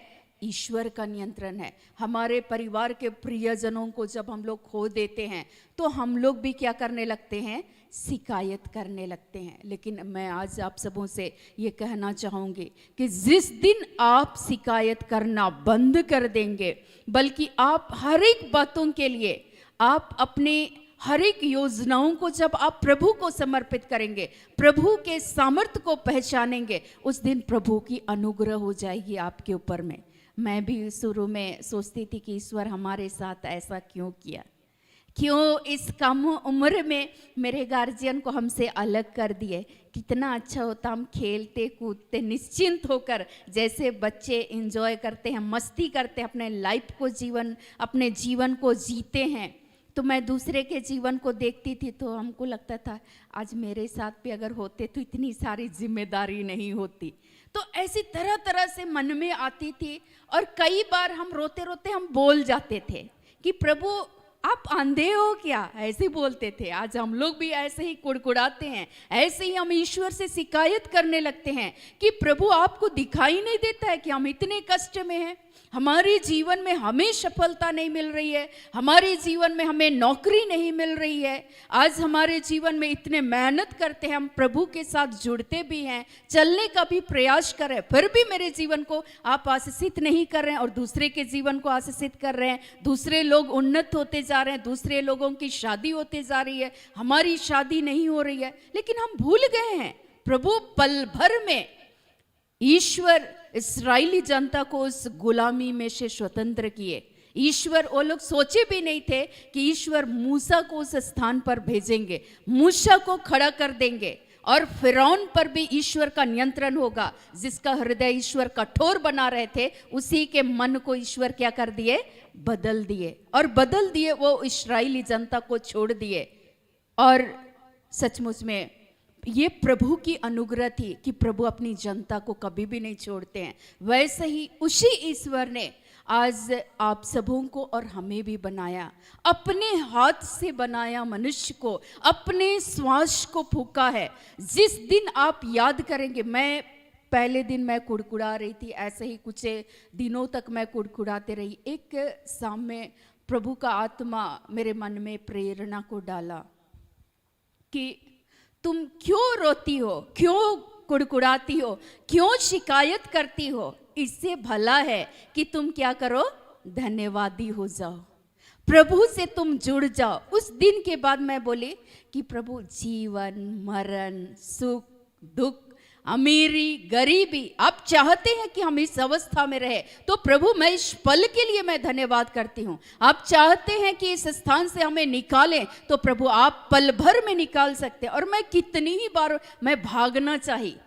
ईश्वर का नियंत्रण है। हमारे परिवार के प्रियजनों को जब हम लोग खो देते हैं तो हम लोग भी क्या करने लगते हैं, शिकायत करने लगते हैं। लेकिन मैं आज आप सबों से ये कहना चाहूँगी कि जिस दिन आप शिकायत करना बंद कर देंगे, बल्कि आप हर एक बातों के लिए, आप अपने हर एक योजनाओं को जब आप प्रभु को समर्पित करेंगे, प्रभु के सामर्थ्य को पहचानेंगे, उस दिन प्रभु की अनुग्रह हो जाएगी आपके ऊपर में। मैं भी शुरू में सोचती थी कि ईश्वर हमारे साथ ऐसा क्यों किया, क्यों इस कम उम्र में मेरे गार्जियन को हमसे अलग कर दिए। कितना अच्छा होता, हम खेलते कूदते निश्चिंत होकर, जैसे बच्चे एंजॉय करते हैं, मस्ती करते हैं, अपने लाइफ को अपने जीवन को जीते हैं। तो मैं दूसरे के जीवन को देखती थी तो हमको लगता था आज मेरे साथ भी अगर होते तो इतनी सारी जिम्मेदारी नहीं होती। तो ऐसी तरह तरह से मन में आती थी और कई बार हम रोते रोते हम बोल जाते थे कि प्रभु आप अंधे हो क्या, ऐसे बोलते थे। आज हम लोग भी ऐसे ही कुड़कुड़ाते हैं, ऐसे ही हम ईश्वर से शिकायत करने लगते हैं कि प्रभु आपको दिखाई नहीं देता है कि हम इतने कष्ट में हैं, हमारे जीवन में हमें सफलता नहीं मिल रही है, हमारे जीवन में हमें नौकरी नहीं मिल रही है, आज हमारे जीवन में इतने मेहनत करते हैं, हम प्रभु के साथ जुड़ते भी हैं, चलने का भी प्रयास कर रहे हैं, फिर भी मेरे जीवन को आप आशीषित नहीं कर रहे हैं और दूसरे के जीवन को आशीषित कर रहे हैं। दूसरे लोग उन्नत होते जा रहे हैं, दूसरे लोगों की शादी होते जा रही है, हमारी शादी नहीं हो रही है। लेकिन हम भूल गए हैं, प्रभु पल भर में ईश्वर इस्राएली जनता को उस गुलामी में से स्वतंत्र किए। ईश्वर, वो लोग सोचे भी नहीं थे कि ईश्वर मूसा को उस स्थान पर भेजेंगे, मूसा को खड़ा कर देंगे और फिरौन पर भी ईश्वर का नियंत्रण होगा। जिसका हृदय ईश्वर कठोर बना रहे थे, उसी के मन को ईश्वर क्या कर दिए, बदल दिए, और बदल दिए, वो इस्राएली जनता को छोड़ दिए। और सचमुच में ये प्रभु की अनुग्रह थी कि प्रभु अपनी जनता को कभी भी नहीं छोड़ते हैं। वैसे ही उसी ईश्वर ने आज आप सबों को और हमें भी बनाया, अपने हाथ से बनाया, मनुष्य को अपने श्वास को फूंका है। जिस दिन आप याद करेंगे, मैं पहले दिन मैं कुड़कुड़ा रही थी, ऐसे ही कुछ दिनों तक मैं कुड़कुड़ाते रही। एक शाम में प्रभु का आत्मा मेरे मन में प्रेरणा को डाला कि तुम क्यों रोती हो, क्यों कुड़कुड़ाती हो, क्यों शिकायत करती हो? इससे भला है कि तुम क्या करो, धन्यवादी हो जाओ, प्रभु से तुम जुड़ जाओ। उस दिन के बाद मैं बोली कि प्रभु, जीवन मरण, सुख दुख, अमीरी गरीबी, आप चाहते हैं कि हम इस अवस्था में रहे, तो प्रभु मैं इस पल के लिए मैं धन्यवाद करती हूँ। आप चाहते हैं कि इस स्थान से हमें निकालें, तो प्रभु आप पल भर में निकाल सकते हैं। और मैं कितनी ही बार मैं भागना चाहिए,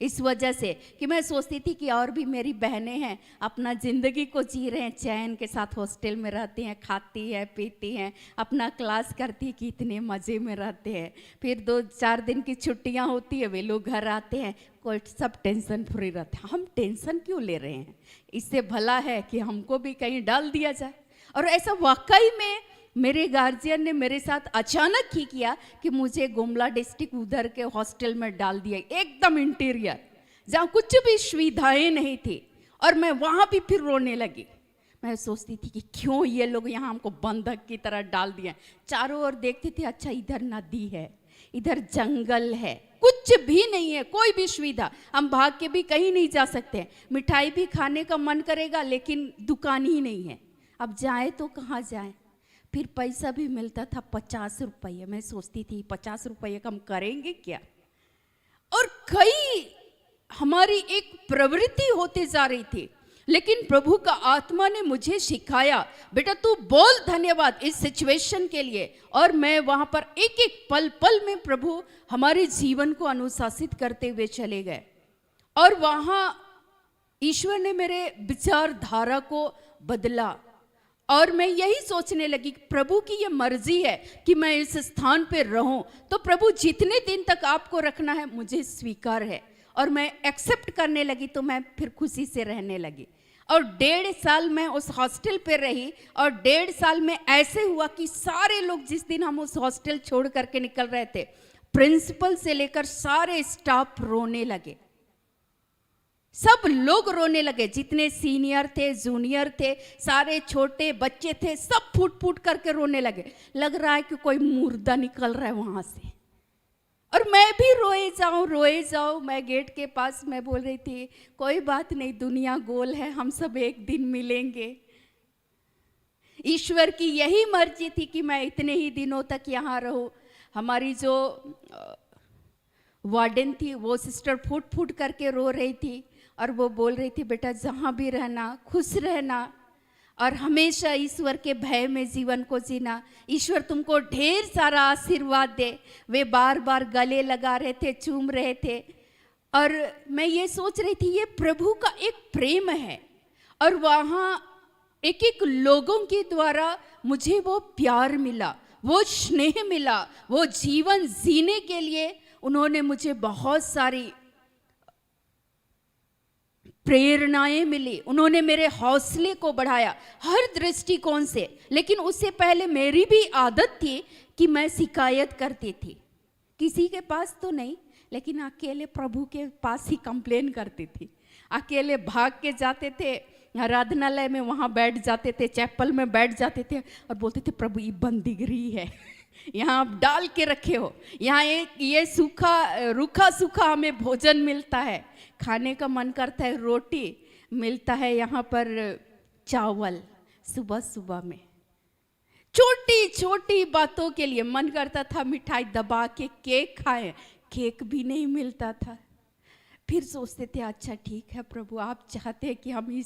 इस वजह से कि मैं सोचती थी कि और भी मेरी बहनें हैं, अपना ज़िंदगी को जी रहे हैं, चैन के साथ हॉस्टल में रहती हैं, खाती है पीती हैं, अपना क्लास करती है, कितने मज़े में रहते हैं। फिर 2-4 दिन की छुट्टियां होती है, वे लोग घर आते हैं, कोई सब टेंशन फ्री रहते हैं। हम टेंशन क्यों ले रहे हैं? इससे भला है कि हमको भी कहीं डाल दिया जाए। और ऐसा वाकई में मेरे गार्जियन ने मेरे साथ अचानक ही किया कि मुझे गुमला डिस्ट्रिक्ट उधर के हॉस्टल में डाल दिया, एकदम इंटीरियर, जहाँ कुछ भी सुविधाएं नहीं थी। और मैं वहाँ भी फिर रोने लगी। मैं सोचती थी कि क्यों ये लोग यहाँ हमको बंधक की तरह डाल दिए। चारों ओर देखती थी, अच्छा इधर नदी है, इधर जंगल है, कुछ भी नहीं है, कोई भी सुविधा, हम भाग के भी कहीं नहीं जा सकते। मिठाई भी खाने का मन करेगा, लेकिन दुकान ही नहीं है, अब जाए तो कहाँ जाए। फिर पैसा भी मिलता था 50 रुपये। मैं सोचती थी 50 रुपये का हम करेंगे क्या? और कई हमारी एक प्रवृत्ति होते जा रही थी। लेकिन प्रभु का आत्मा ने मुझे सिखाया, बेटा तू बोल धन्यवाद इस सिचुएशन के लिए। और मैं वहाँ पर एक एक पल पल में प्रभु हमारे जीवन को अनुशासित करते हुए चले गए। और वहाँ ईश्वर ने मेरे विचारधारा को बदला। और मैं यही सोचने लगी कि प्रभु की ये मर्जी है कि मैं इस स्थान पर रहूं, तो प्रभु जितने दिन तक आपको रखना है मुझे स्वीकार है। और मैं एक्सेप्ट करने लगी, तो मैं फिर खुशी से रहने लगी। और 1.5 साल मैं उस हॉस्टल पे रही। और 1.5 साल में ऐसे हुआ कि सारे लोग, जिस दिन हम उस हॉस्टल छोड़ करके निकल रहे थे, प्रिंसिपल से लेकर सारे स्टाफ रोने लगे, सब लोग रोने लगे, जितने सीनियर थे जूनियर थे, सारे छोटे बच्चे थे, सब फूट फूट करके रोने लगे। लग रहा है कि कोई मुर्दा निकल रहा है वहां से। और मैं भी रोए जाऊं। मैं गेट के पास मैं बोल रही थी, कोई बात नहीं, दुनिया गोल है, हम सब एक दिन मिलेंगे। ईश्वर की यही मर्जी थी कि मैं इतने ही दिनों तक यहाँ रहूं। हमारी जो वार्डन थी, वो सिस्टर फूट फूट करके रो रही थी। और वो बोल रही थी, बेटा जहाँ भी रहना खुश रहना, और हमेशा ईश्वर के भय में जीवन को जीना। ईश्वर तुमको ढेर सारा आशीर्वाद दे। वे बार बार गले लगा रहे थे, चूम रहे थे। और मैं ये सोच रही थी, ये प्रभु का एक प्रेम है। और वहाँ एक एक लोगों के द्वारा मुझे वो प्यार मिला, वो स्नेह मिला, वो जीवन जीने के लिए उन्होंने मुझे बहुत सारी प्रेरणाएं मिली। उन्होंने मेरे हौसले को बढ़ाया हर दृष्टिकोण से। लेकिन उससे पहले मेरी भी आदत थी कि मैं शिकायत करती थी, किसी के पास तो नहीं, लेकिन अकेले प्रभु के पास ही कंप्लेन करती थी। अकेले भाग के जाते थे, आराधनालय में वहाँ बैठ जाते थे, चैपल में बैठ जाते थे और बोलते थे प्रभु ये बंदीगिरी है, यहाँ आप डाल के रखे हो, यहाँ एक ये रूखा सूखा हमें भोजन मिलता है, खाने का मन करता है, रोटी मिलता है यहाँ पर, चावल सुबह सुबह में। छोटी छोटी बातों के लिए मन करता था मिठाई दबा के केक खाएं, केक भी नहीं मिलता था। फिर सोचते थे अच्छा ठीक है प्रभु, आप चाहते हैं कि हम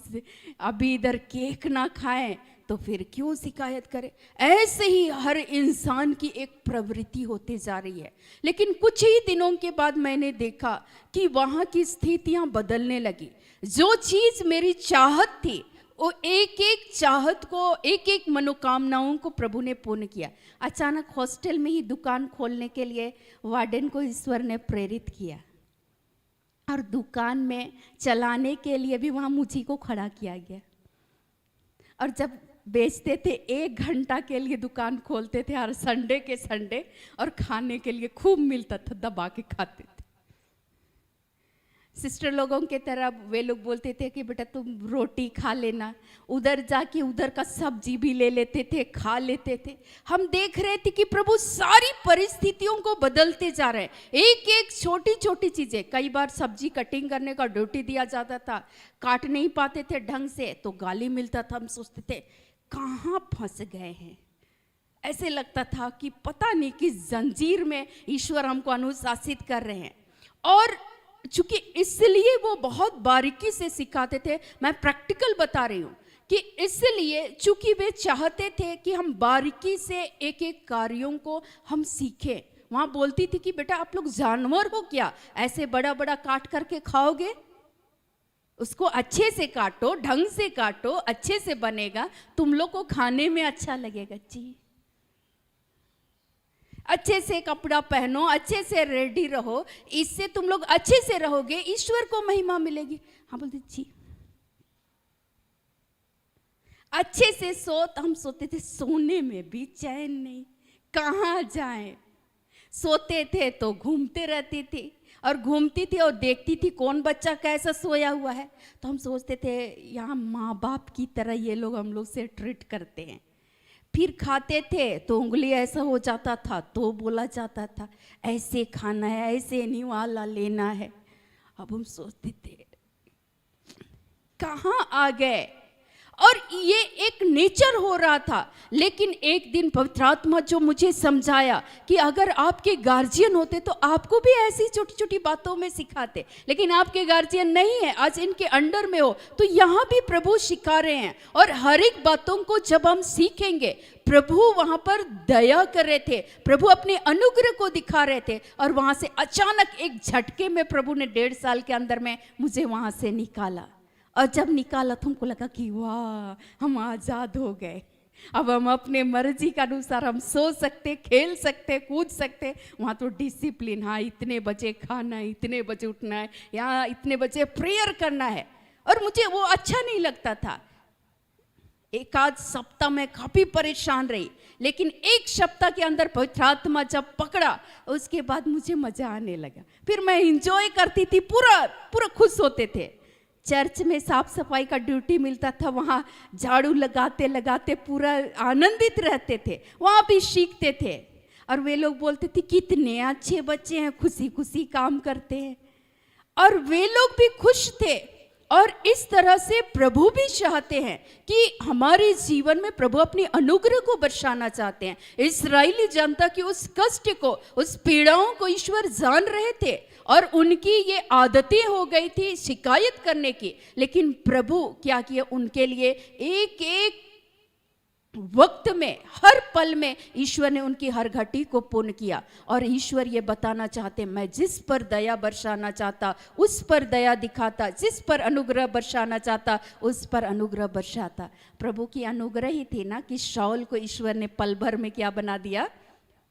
अभी इधर केक ना खाएं तो फिर क्यों शिकायत करें। ऐसे ही हर इंसान की एक प्रवृत्ति होती जा रही है। लेकिन कुछ ही दिनों के बाद मैंने देखा कि वहाँ की स्थितियाँ बदलने लगी। जो चीज़ मेरी चाहत थी वो एक एक चाहत को, एक एक मनोकामनाओं को प्रभु ने पूर्ण किया। अचानक हॉस्टल में ही दुकान खोलने के लिए वार्डन को ईश्वर ने प्रेरित किया और दुकान में चलाने के लिए भी वहाँ मुझी को खड़ा किया गया। और जब बेचते थे 1 घंटा के लिए दुकान खोलते थे हर संडे के संडे, और खाने के लिए खूब मिलता था, दबा के खाते थे। सिस्टर लोगों के तरह वे लोग बोलते थे कि बेटा तुम रोटी खा लेना, उधर जाके उधर का सब्जी भी ले लेते थे, खा लेते थे। हम देख रहे थे कि प्रभु सारी परिस्थितियों को बदलते जा रहे हैं। एक एक छोटी छोटी चीज़ें, कई बार सब्जी कटिंग करने का ड्यूटी दिया जाता था, काट नहीं पाते थे ढंग से तो गाली मिलता था। हम सोचते थे कहाँ फंस गए हैं। ऐसे लगता था कि पता नहीं किस जंजीर में ईश्वर हमको अनुशासित कर रहे हैं। और चूंकि इसलिए वो बहुत बारीकी से सिखाते थे, मैं प्रैक्टिकल बता रही हूँ कि इसलिए चूंकि वे चाहते थे कि हम बारीकी से एक एक कार्यों को हम सीखें। वहाँ बोलती थी कि बेटा आप लोग जानवर हो क्या, ऐसे बड़ा बड़ा काट करके खाओगे? उसको अच्छे से काटो, ढंग से काटो, अच्छे से बनेगा, तुम लोग को खाने में अच्छा लगेगा। जी, अच्छे से कपड़ा पहनो, अच्छे से रेडी रहो, इससे तुम लोग अच्छे से रहोगे, ईश्वर को महिमा मिलेगी। हाँ बोलते जी। अच्छे से सो, तो हम सोते थे, सोने में भी चैन नहीं, कहाँ जाएं। सोते थे तो घूमते रहती थी, और घूमती थी और देखती थी कौन बच्चा कैसा सोया हुआ है। तो हम सोचते थे यहाँ माँ बाप की तरह ये लोग हम लोग से ट्रीट करते हैं। फिर खाते थे तो उंगली ऐसा हो जाता था तो बोला जाता था ऐसे खाना है, ऐसे नहीं वाला लेना है। अब हम सोचते थे कहाँ आ गए, और ये एक नेचर हो रहा था। लेकिन एक दिन पवित्र आत्मा जो मुझे समझाया कि अगर आपके गार्जियन होते तो आपको भी ऐसी छोटी छोटी बातों में सिखाते, लेकिन आपके गार्जियन नहीं है, आज इनके अंडर में हो, तो यहाँ भी प्रभु सिखा रहे हैं। और हर एक बातों को जब हम सीखेंगे, प्रभु वहाँ पर दया कर रहे थे, प्रभु अपने अनुग्रह को दिखा रहे थे। और वहाँ से अचानक एक झटके में प्रभु ने 1.5 साल के अंदर में मुझे वहाँ से निकाला। और जब निकाला तो हमको लगा कि वाह, हम आज़ाद हो गए। अब हम अपने मर्जी के अनुसार हम सो सकते, खेल सकते, कूद सकते। वहाँ तो डिसिप्लिन, हाँ इतने बजे खाना है, इतने बजे उठना है, यहाँ इतने बजे प्रेयर करना है। और मुझे वो अच्छा नहीं लगता था। 1 आध सप्ताह में काफ़ी परेशान रही, लेकिन 1 सप्ताह के अंदर पवित्र आत्मा जब पकड़ा उसके बाद मुझे मज़ा आने लगा। फिर मैं इंजॉय करती थी, पूरा खुश होते थे। चर्च में साफ सफाई का ड्यूटी मिलता था, वहाँ झाड़ू लगाते लगाते पूरा आनंदित रहते थे, वहाँ भी सीखते थे। और वे लोग बोलते थे कितने अच्छे बच्चे हैं, खुशी खुशी काम करते हैं। और वे लोग भी खुश थे। और इस तरह से प्रभु भी चाहते हैं कि हमारे जीवन में प्रभु अपनी अनुग्रह को बरसाना चाहते हैं। इस्राएली जनता की उस कष्ट को, उस पीड़ाओं को ईश्वर जान रहे थे, और उनकी ये आदतें हो गई थी शिकायत करने की। लेकिन प्रभु क्या किया, उनके लिए एक एक वक्त में, हर पल में ईश्वर ने उनकी हर घटी को पूर्ण किया। और ईश्वर ये बताना चाहते, मैं जिस पर दया बरसाना चाहता उस पर दया दिखाता, जिस पर अनुग्रह बरसाना चाहता उस पर अनुग्रह बरसाता। प्रभु की अनुग्रह ही थी ना कि शाऊल को ईश्वर ने पल भर में क्या बना दिया,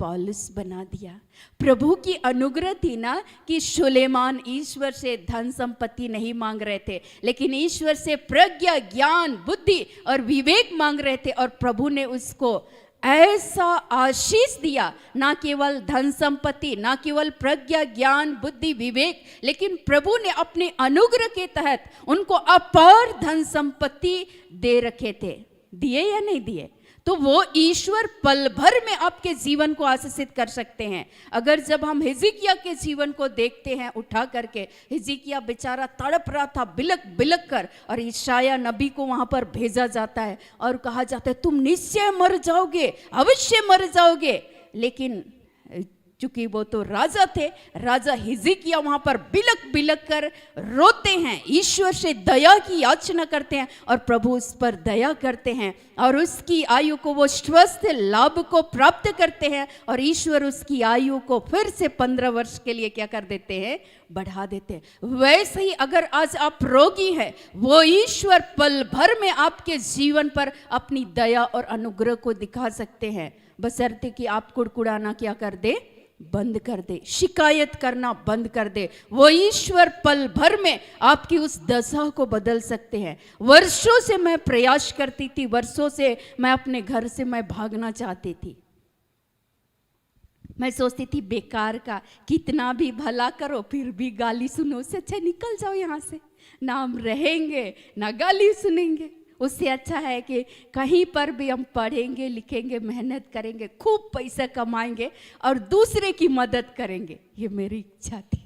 पौलुस बना दिया। प्रभु की अनुग्रह थी ना कि सुलेमान ईश्वर से धन संपत्ति नहीं मांग रहे थे, लेकिन ईश्वर से प्रज्ञा, ज्ञान, बुद्धि और विवेक मांग रहे थे। और प्रभु ने उसको ऐसा आशीष दिया, ना केवल धन संपत्ति, ना केवल प्रज्ञा, ज्ञान, बुद्धि, विवेक, लेकिन प्रभु ने अपने अनुग्रह के तहत उनको अपार धन संपत्ति दे रखे थे। दिए या नहीं दिए? तो वो ईश्वर पल भर में आपके जीवन को आशीषित कर सकते हैं। अगर जब हम हिजकिय्याह के जीवन को देखते हैं उठा करके, हिजकिय्याह बेचारा तड़प रहा था बिलक बिलक कर, और यशायाह नबी को वहां पर भेजा जाता है और कहा जाता है तुम निश्चय मर जाओगे, अवश्य मर जाओगे। लेकिन चूंकि वो तो राजा थे, राजा हिजकिय्याह वहां पर बिलक बिलक कर रोते हैं, ईश्वर से दया की याचना करते हैं और प्रभु उस पर दया करते हैं और उसकी आयु को वो स्वस्थ लाभ को प्राप्त करते हैं और ईश्वर उसकी आयु को फिर से 15 वर्ष के लिए क्या कर देते हैं? बढ़ा देते हैं। वैसे ही अगर आज आप रोगी हैं, वो ईश्वर पल भर में आपके जीवन पर अपनी दया और अनुग्रह को दिखा सकते हैं, बशर्ते कि आप कुड़कुड़ाना क्या कर दे? बंद कर दे, शिकायत करना बंद कर दे। वो ईश्वर पल भर में आपकी उस दशा को बदल सकते हैं। वर्षों से मैं प्रयास करती थी, वर्षों से मैं अपने घर से मैं भागना चाहती थी। मैं सोचती थी बेकार का, कितना भी भला करो फिर भी गाली सुनो, उससे अच्छा निकल जाओ यहाँ से, ना हम रहेंगे ना गाली सुनेंगे। उससे अच्छा है कि कहीं पर भी हम पढ़ेंगे, लिखेंगे, मेहनत करेंगे, खूब पैसा कमाएंगे और दूसरे की मदद करेंगे। ये मेरी इच्छा थी।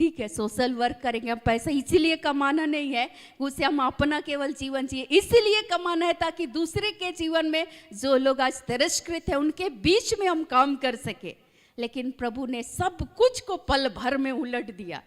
ठीक है, सोशल वर्क करेंगे, हम पैसा इसीलिए कमाना नहीं है उसे हम अपना केवल जीवन जिए, इसीलिए कमाना है ताकि दूसरे के जीवन में जो लोग आज तिरस्कृत है उनके बीच में हम काम कर सके। लेकिन प्रभु ने सब कुछ को पल भर में उलट दिया।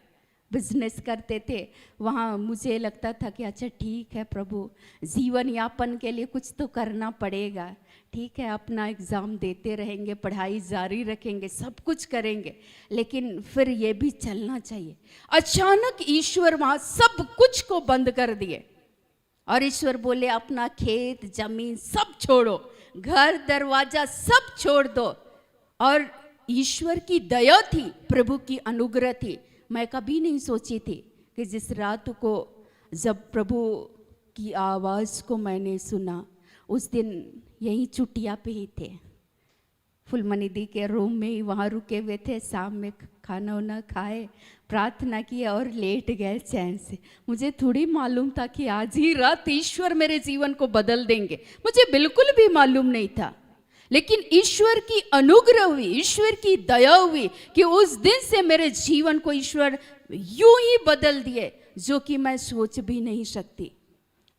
बिजनेस करते थे, वहाँ मुझे लगता था कि अच्छा ठीक है प्रभु, जीवन यापन के लिए कुछ तो करना पड़ेगा, ठीक है अपना एग्ज़ाम देते रहेंगे, पढ़ाई जारी रखेंगे, सब कुछ करेंगे, लेकिन फिर ये भी चलना चाहिए। अचानक ईश्वर वहाँ सब कुछ को बंद कर दिए और ईश्वर बोले अपना खेत जमीन सब छोड़ो, घर दरवाजा सब छोड़ दो। और ईश्वर की दया थी, प्रभु की अनुग्रह थी। मैं कभी नहीं सोची थी कि जिस रात को जब प्रभु की आवाज़ को मैंने सुना, उस दिन यहीं चुटिया पे ही थे, फुलमनी दी के रूम में ही वहाँ रुके हुए थे। शाम में खाना वाना खाए, प्रार्थना की और लेट गए चैन से। मुझे थोड़ी मालूम था कि आज ही रात ईश्वर मेरे जीवन को बदल देंगे, मुझे बिल्कुल भी मालूम नहीं था। लेकिन ईश्वर की अनुग्रह हुई, ईश्वर की दया हुई कि उस दिन से मेरे जीवन को ईश्वर यूं ही बदल दिए जो कि मैं सोच भी नहीं सकती।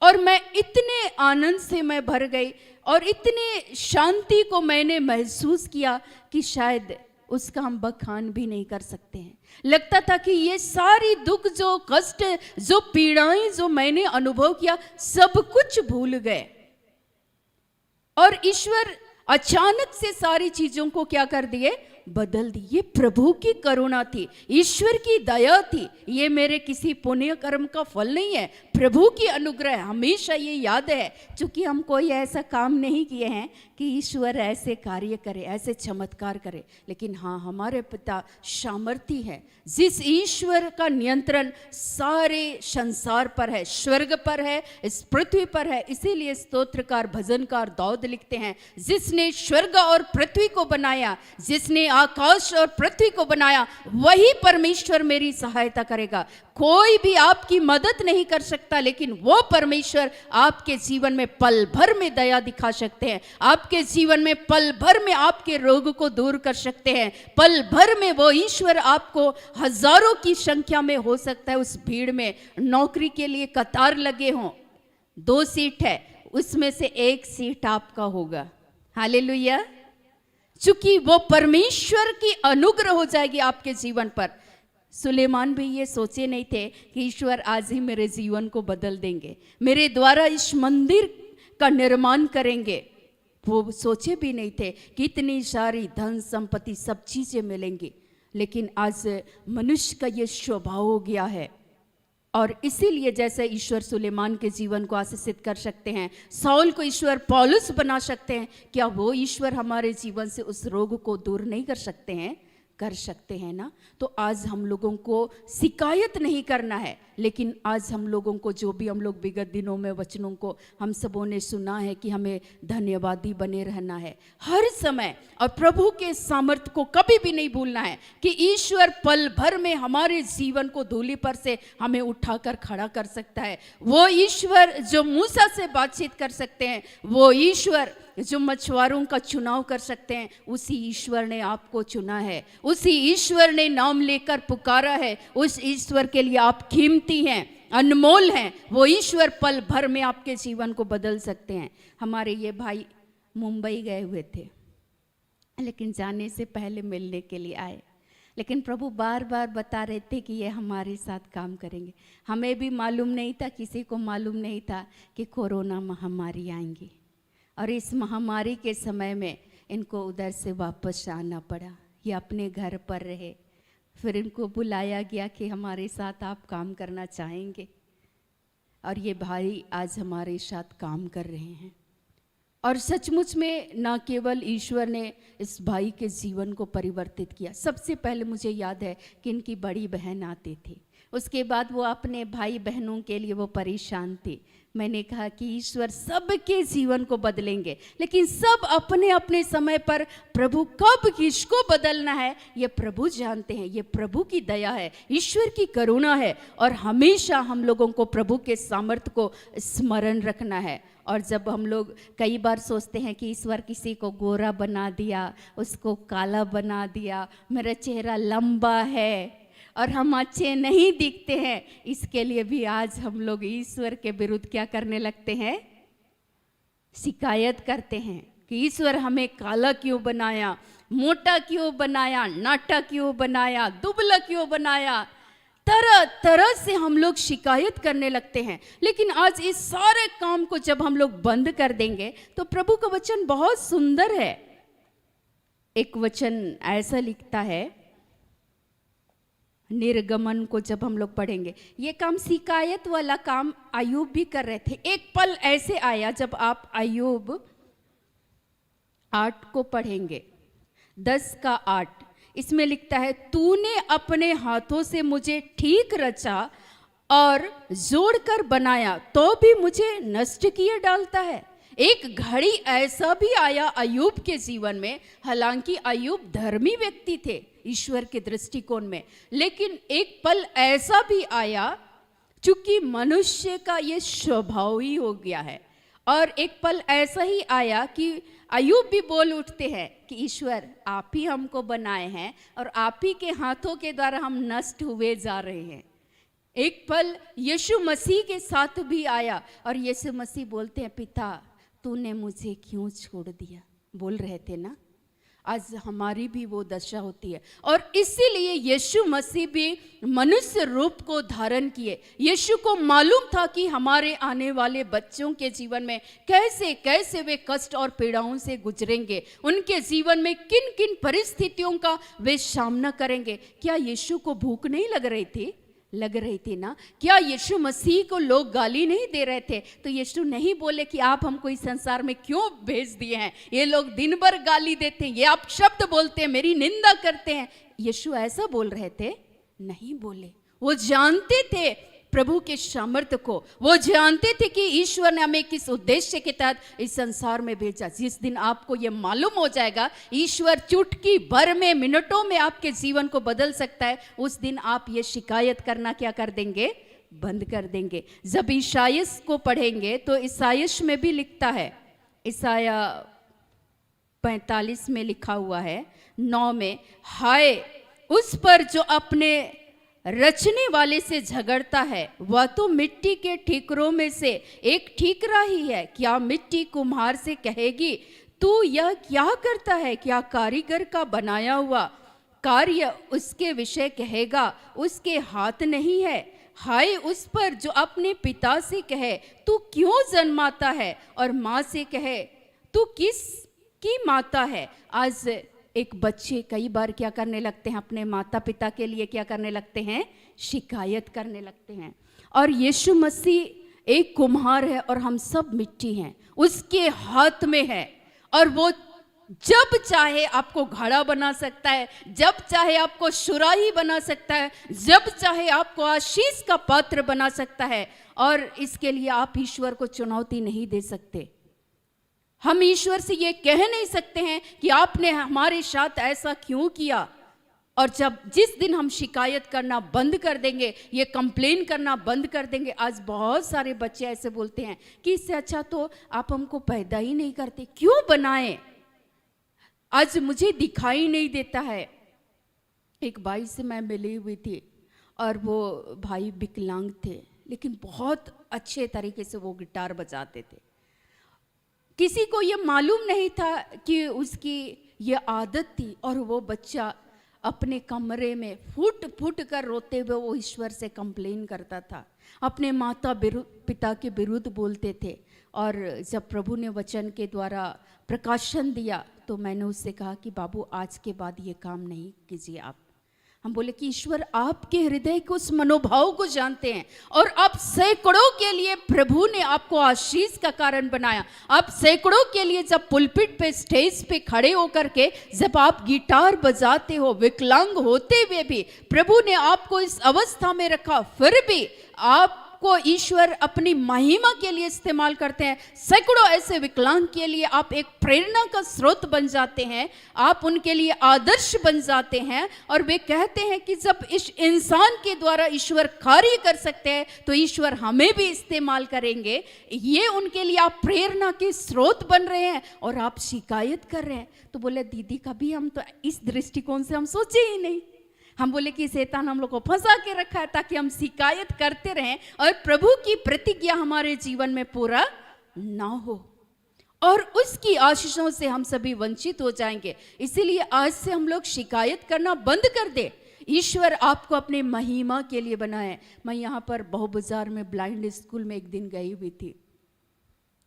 और मैं इतने आनंद से मैं भर गई और इतने शांति को मैंने महसूस किया कि शायद उसका हम बखान भी नहीं कर सकते हैं। लगता था कि ये सारी दुख, जो कष्ट, जो पीड़ाएं जो मैंने अनुभव किया, सब कुछ भूल गए और ईश्वर अचानक से सारी चीजों को क्या कर दिए? बदल दी। ये प्रभु की करुणा थी, ईश्वर की दया थी। ये मेरे किसी पुण्य कर्म का फल नहीं है, प्रभु की अनुग्रह। हमेशा ये याद है, क्योंकि हम कोई ऐसा काम नहीं किए हैं कि ईश्वर ऐसे कार्य करे, ऐसे चमत्कार करे। लेकिन हाँ, हमारे पिता सामर्थी है, जिस ईश्वर का नियंत्रण सारे संसार पर है, स्वर्ग पर है, इस पृथ्वी पर है। इसीलिए स्तोत्रकार भजनकार दाऊद लिखते हैं, जिसने स्वर्ग और पृथ्वी को बनाया, जिसने आकाश और पृथ्वी को बनाया, वही परमेश्वर मेरी सहायता करेगा। कोई भी आपकी मदद नहीं कर सकता, लेकिन वो परमेश्वर आपके जीवन में पल भर में दया दिखा सकते हैं, आपके जीवन में पल भर में आपके रोग को दूर कर सकते हैं। पल भर में वो ईश्वर आपको हजारों की संख्या में, हो सकता है उस भीड़ में नौकरी के लिए कतार लगे हों, 2 सीट है, उसमें से 1 सीट आपका होगा। हालेलुया। चूंकि वो परमेश्वर की अनुग्रह हो जाएगी आपके जीवन पर। सुलेमान भी ये सोचे नहीं थे कि ईश्वर आज ही मेरे जीवन को बदल देंगे, मेरे द्वारा इस मंदिर का निर्माण करेंगे। वो सोचे भी नहीं थे कि इतनी सारी धन संपत्ति सब चीजें मिलेंगी। लेकिन आज मनुष्य का ये स्वभाव हो गया है, और इसीलिए जैसे ईश्वर सुलेमान के जीवन को आशीषित कर सकते हैं, साउल को ईश्वर पौलुस बना सकते हैं, क्या वो ईश्वर हमारे जीवन से उस रोग को दूर नहीं कर सकते हैं? कर सकते हैं ना। तो आज हम लोगों को शिकायत नहीं करना है, लेकिन आज हम लोगों को जो भी हम लोग विगत दिनों में वचनों को हम सबों ने सुना है कि हमें धन्यवादी बने रहना है हर समय, और प्रभु के सामर्थ्य को कभी भी नहीं भूलना है कि ईश्वर पल भर में हमारे जीवन को धूलि पर से हमें उठाकर खड़ा कर सकता है। वो ईश्वर जो मूसा से बातचीत कर सकते हैं, वो ईश्वर जो मछुआरों का चुनाव कर सकते हैं, उसी ईश्वर ने आपको चुना है, उसी ईश्वर ने नाम लेकर पुकारा है। उस ईश्वर के लिए आप कीमती हैं, अनमोल हैं। वो ईश्वर पल भर में आपके जीवन को बदल सकते हैं। हमारे ये भाई मुंबई गए हुए थे, लेकिन जाने से पहले मिलने के लिए आए, लेकिन प्रभु बार बार बता रहे थे कि ये हमारे साथ काम करेंगे। हमें भी मालूम नहीं था, किसी को मालूम नहीं था कि कोरोना महामारी आएंगी, और इस महामारी के समय में इनको उधर से वापस आना पड़ा। ये अपने घर पर रहे, फिर इनको बुलाया गया कि हमारे साथ आप काम करना चाहेंगे, और ये भाई आज हमारे साथ काम कर रहे हैं। और सचमुच में ना केवल ईश्वर ने इस भाई के जीवन को परिवर्तित किया। सबसे पहले मुझे याद है कि इनकी बड़ी बहन आती थी, उसके बाद वो अपने भाई बहनों के लिए वो परेशान थी। मैंने कहा कि ईश्वर सबके जीवन को बदलेंगे, लेकिन सब अपने अपने समय पर प्रभु कब किसको बदलना है ये प्रभु जानते हैं। ये प्रभु की दया है, ईश्वर की करुणा है, और हमेशा हम लोगों को प्रभु के सामर्थ्य को स्मरण रखना है। और जब हम लोग कई बार सोचते हैं कि ईश्वर किसी को गोरा बना दिया, उसको काला बना दिया, मेरा चेहरा लंबा है और हम अच्छे नहीं दिखते हैं, इसके लिए भी आज हम लोग ईश्वर के विरुद्ध क्या करने लगते हैं? शिकायत करते हैं कि ईश्वर हमें काला क्यों बनाया, मोटा क्यों बनाया, नाटा क्यों बनाया, दुबला क्यों बनाया। तरह तरह से हम लोग शिकायत करने लगते हैं। लेकिन आज इस सारे काम को जब हम लोग बंद कर देंगे तो प्रभु का वचन बहुत सुंदर है। एक वचन ऐसा लिखता है, निर्गमन को जब हम लोग पढ़ेंगे, ये काम शिकायत वाला काम अय्यूब भी कर रहे थे। एक पल ऐसे आया जब आप अय्यूब 8 को पढ़ेंगे, 10:8, इसमें लिखता है, तूने अपने हाथों से मुझे ठीक रचा और जोड़कर बनाया, तो भी मुझे नष्ट किए डालता है। एक घड़ी ऐसा भी आया अय्यूब के जीवन में, हालांकि अय्यूब धर्मी व्यक्ति थे ईश्वर के दृष्टिकोण में, लेकिन एक पल ऐसा भी आया, चूंकि मनुष्य का ये स्वभाव ही हो गया है, और एक पल ऐसा ही आया कि अय्यूब भी बोल उठते हैं कि ईश्वर आप ही हमको बनाए हैं और आप ही के हाथों के द्वारा हम नष्ट हुए जा रहे हैं। एक पल यीशु मसीह के साथ भी आया और यीशु मसीह बोलते हैं, पिता तूने मुझे क्यों छोड़ दिया, बोल रहे थे ना। आज हमारी भी वो दशा होती है, और इसीलिए यीशु मसीह भी मनुष्य रूप को धारण किए। यीशु को मालूम था कि हमारे आने वाले बच्चों के जीवन में कैसे कैसे वे कष्ट और पीड़ाओं से गुजरेंगे, उनके जीवन में किन किन परिस्थितियों का वे सामना करेंगे। क्या यीशु को भूख नहीं लग रही थी ना? क्या यीशु मसीह को लोग गाली नहीं दे रहे थे? तो यीशु नहीं बोले कि आप हमको इस संसार में क्यों भेज दिए हैं, ये लोग दिन भर गाली देते हैं, ये आप शब्द बोलते हैं, मेरी निंदा करते हैं। यीशु ऐसा बोल रहे थे? नहीं बोले। वो जानते थे प्रभु के सामर्थ्य को, वो जानते थे कि ईश्वर ने हमें किस उद्देश्य के तहत इस संसार में भेजा। जिस दिन आपको ये मालूम हो जाएगा ईश्वर चुटकी भर में, मिनटों में आपके जीवन को बदल सकता है, उस दिन आप ये शिकायत करना क्या कर देंगे? बंद कर देंगे। जब ईसाइयास को पढ़ेंगे तो ईसाइयास में भी लिखता है, ईसाया 45 में लिखा हुआ है 9 में, हाय उस पर जो अपने रचने वाले से झगड़ता है, वह तो मिट्टी के ठीकरों में से एक ठीकरा ही है। क्या मिट्टी कुम्हार से कहेगी तू यह क्या करता है? क्या कारीगर का बनाया हुआ कार्य उसके विषय कहेगा उसके हाथ नहीं है? हाय उस पर जो अपने पिता से कहे तू क्यों जन्माता है, और माँ से कहे तू किस की माता है। आज एक बच्चे कई बार क्या करने लगते हैं? अपने माता पिता के लिए क्या करने लगते हैं? शिकायत करने लगते हैं। और यीशु मसीह एक कुम्हार है और हम सब मिट्टी हैं, उसके हाथ में है, और वो जब चाहे आपको घड़ा बना सकता है, जब चाहे आपको सुराही बना सकता है, जब चाहे आपको आशीष का पात्र बना सकता है। और इसके लिए आप ईश्वर को चुनौती नहीं दे सकते। हम ईश्वर से ये कह नहीं सकते हैं कि आपने हमारे साथ ऐसा क्यों किया। और जिस दिन हम शिकायत करना बंद कर देंगे, ये कंप्लेन करना बंद कर देंगे। आज बहुत सारे बच्चे ऐसे बोलते हैं कि इससे अच्छा तो आप हमको पैदा ही नहीं करते, क्यों बनाए, आज मुझे दिखाई नहीं देता है। एक भाई से मैं मिली हुई थी और वो भाई विकलांग थे, लेकिन बहुत अच्छे तरीके से वो गिटार बजाते थे। किसी को ये मालूम नहीं था कि उसकी ये आदत थी, और वो बच्चा अपने कमरे में फूट फूट कर रोते हुए वो ईश्वर से कंप्लेन करता था, अपने माता पिता के विरुद्ध बोलते थे। और जब प्रभु ने वचन के द्वारा प्रकाशन दिया तो मैंने उससे कहा कि बाबू आज के बाद ये काम नहीं कीजिए आप। हम बोले कि ईश्वर आपके हृदय के उस मनोभाव को जानते हैं, और आप सैकड़ों के लिए प्रभु ने आपको आशीष का कारण बनाया। आप सैकड़ों के लिए जब पुलपिट पे स्टेज पे खड़े होकर के जब आप गिटार बजाते हो, विकलांग होते हुए भी प्रभु ने आपको इस अवस्था में रखा, फिर भी आपको ईश्वर अपनी महिमा के लिए इस्तेमाल करते हैं। सैकड़ों ऐसे विकलांग के लिए आप एक प्रेरणा का स्रोत बन जाते हैं, आप उनके लिए आदर्श बन जाते हैं। और वे कहते हैं कि जब इस इंसान के द्वारा ईश्वर कार्य कर सकते हैं तो ईश्वर हमें भी इस्तेमाल करेंगे। ये उनके लिए आप प्रेरणा के स्रोत बन रहे हैं और आप शिकायत कर रहे हैं। तो बोले दीदी कभी हम तो इस दृष्टिकोण से हम सोचे ही नहीं। हम बोले कि शैतान हम लोग को फंसा के रखा है ताकि हम शिकायत करते रहें और प्रभु की प्रतिज्ञा हमारे जीवन में पूरा ना हो, और उसकी आशीषों से हम सभी वंचित हो जाएंगे। इसीलिए आज से हम लोग शिकायत करना बंद कर दे। ईश्वर आपको अपने महिमा के लिए बनाए। मैं यहाँ पर बहु बाजार में ब्लाइंड स्कूल में एक दिन गई हुई थी।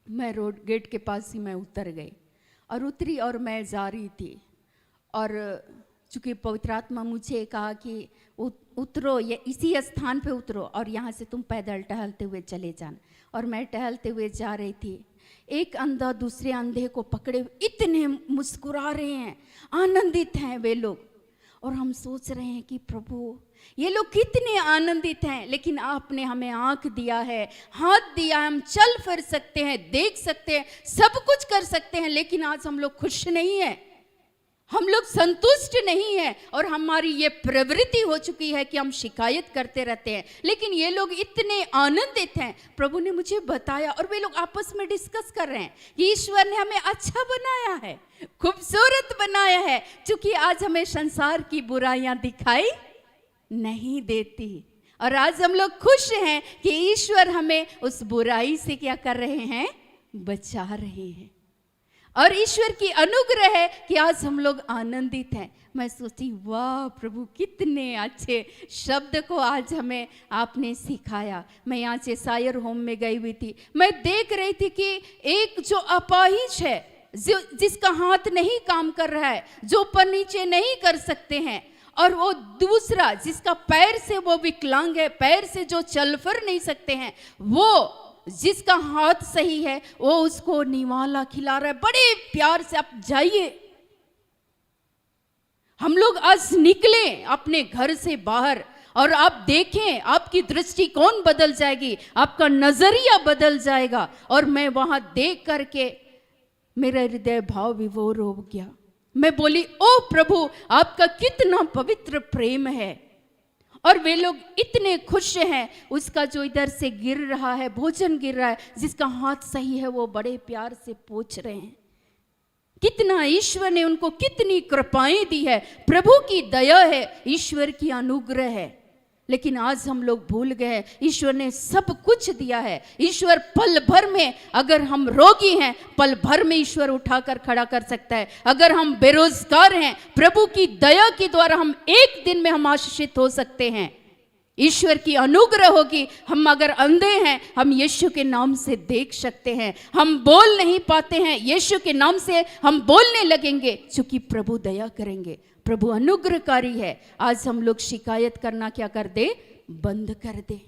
मैं रोड गेट के पास ही मैं उतर गई और उतरी और मैं जा रही थी, और चूँकि पवित्र आत्मा मुझे कहा कि उतरो, ये इसी स्थान पे उतरो और यहाँ से तुम पैदल टहलते हुए चले जाना। और मैं टहलते हुए जा रही थी, एक अंधा दूसरे अंधे को पकड़े इतने मुस्कुरा रहे हैं, आनंदित हैं वे लोग। और हम सोच रहे हैं कि प्रभु ये लोग कितने आनंदित हैं, लेकिन आपने हमें आंख दिया है, हाथ दिया है, हम चल फिर सकते हैं, देख सकते हैं, सब कुछ कर सकते हैं, लेकिन आज हम लोग खुश नहीं हैं, हम लोग संतुष्ट नहीं हैं, और हमारी ये प्रवृत्ति हो चुकी है कि हम शिकायत करते रहते हैं। लेकिन ये लोग इतने आनंदित हैं। प्रभु ने मुझे बताया और वे लोग आपस में डिस्कस कर रहे हैं कि ईश्वर ने हमें अच्छा बनाया है, खूबसूरत बनाया है, क्योंकि आज हमें संसार की बुराइयां दिखाई नहीं देती। और आज हम लोग खुश हैं कि ईश्वर हमें उस बुराई से क्या कर रहे हैं, बचा रहे हैं। और ईश्वर की अनुग्रह है कि आज हम लोग आनंदित हैं। मैं सोचती वाह प्रभु कितने अच्छे शब्द को आज हमें आपने सिखाया। मैं यहाँ से सायर होम में गई हुई थी, मैं देख रही थी कि एक जो अपाहिज है, जिसका हाथ नहीं काम कर रहा है, जो ऊपर नीचे नहीं कर सकते हैं, और वो दूसरा जिसका पैर से वो विकलांग है, पैर से जो चल फिर नहीं सकते हैं, वो जिसका हाथ सही है वो उसको निवाला खिला रहा है बड़े प्यार से। आप जाइए, हम लोग आज निकले अपने घर से बाहर और आप देखें, आपकी दृष्टिकोण बदल जाएगी, आपका नजरिया बदल जाएगा। और मैं वहां देख करके मेरा हृदय भाव विभोर हो गया। मैं बोली ओ प्रभु आपका कितना पवित्र प्रेम है, और वे लोग इतने खुश हैं। उसका जो इधर से गिर रहा है, भोजन गिर रहा है, जिसका हाथ सही है वो बड़े प्यार से पूछ रहे हैं। कितना ईश्वर ने उनको कितनी कृपाएं दी है, प्रभु की दया है, ईश्वर की अनुग्रह है। लेकिन आज हम लोग भूल गए, ईश्वर ने सब कुछ दिया है। ईश्वर पल भर में, अगर हम रोगी हैं पल भर में ईश्वर उठाकर खड़ा कर सकता है। अगर हम बेरोजगार हैं, प्रभु की दया के द्वारा हम एक दिन में हम आशीषित हो सकते हैं। ईश्वर की अनुग्रह होगी। हम अगर अंधे हैं, हम यीशु के नाम से देख सकते हैं। हम बोल नहीं पाते हैं, यीशु के नाम से हम बोलने लगेंगे, क्योंकि प्रभु दया करेंगे, प्रभु अनुग्रहकारी है। आज हम लोग शिकायत करना क्या कर दे, बंद कर दे।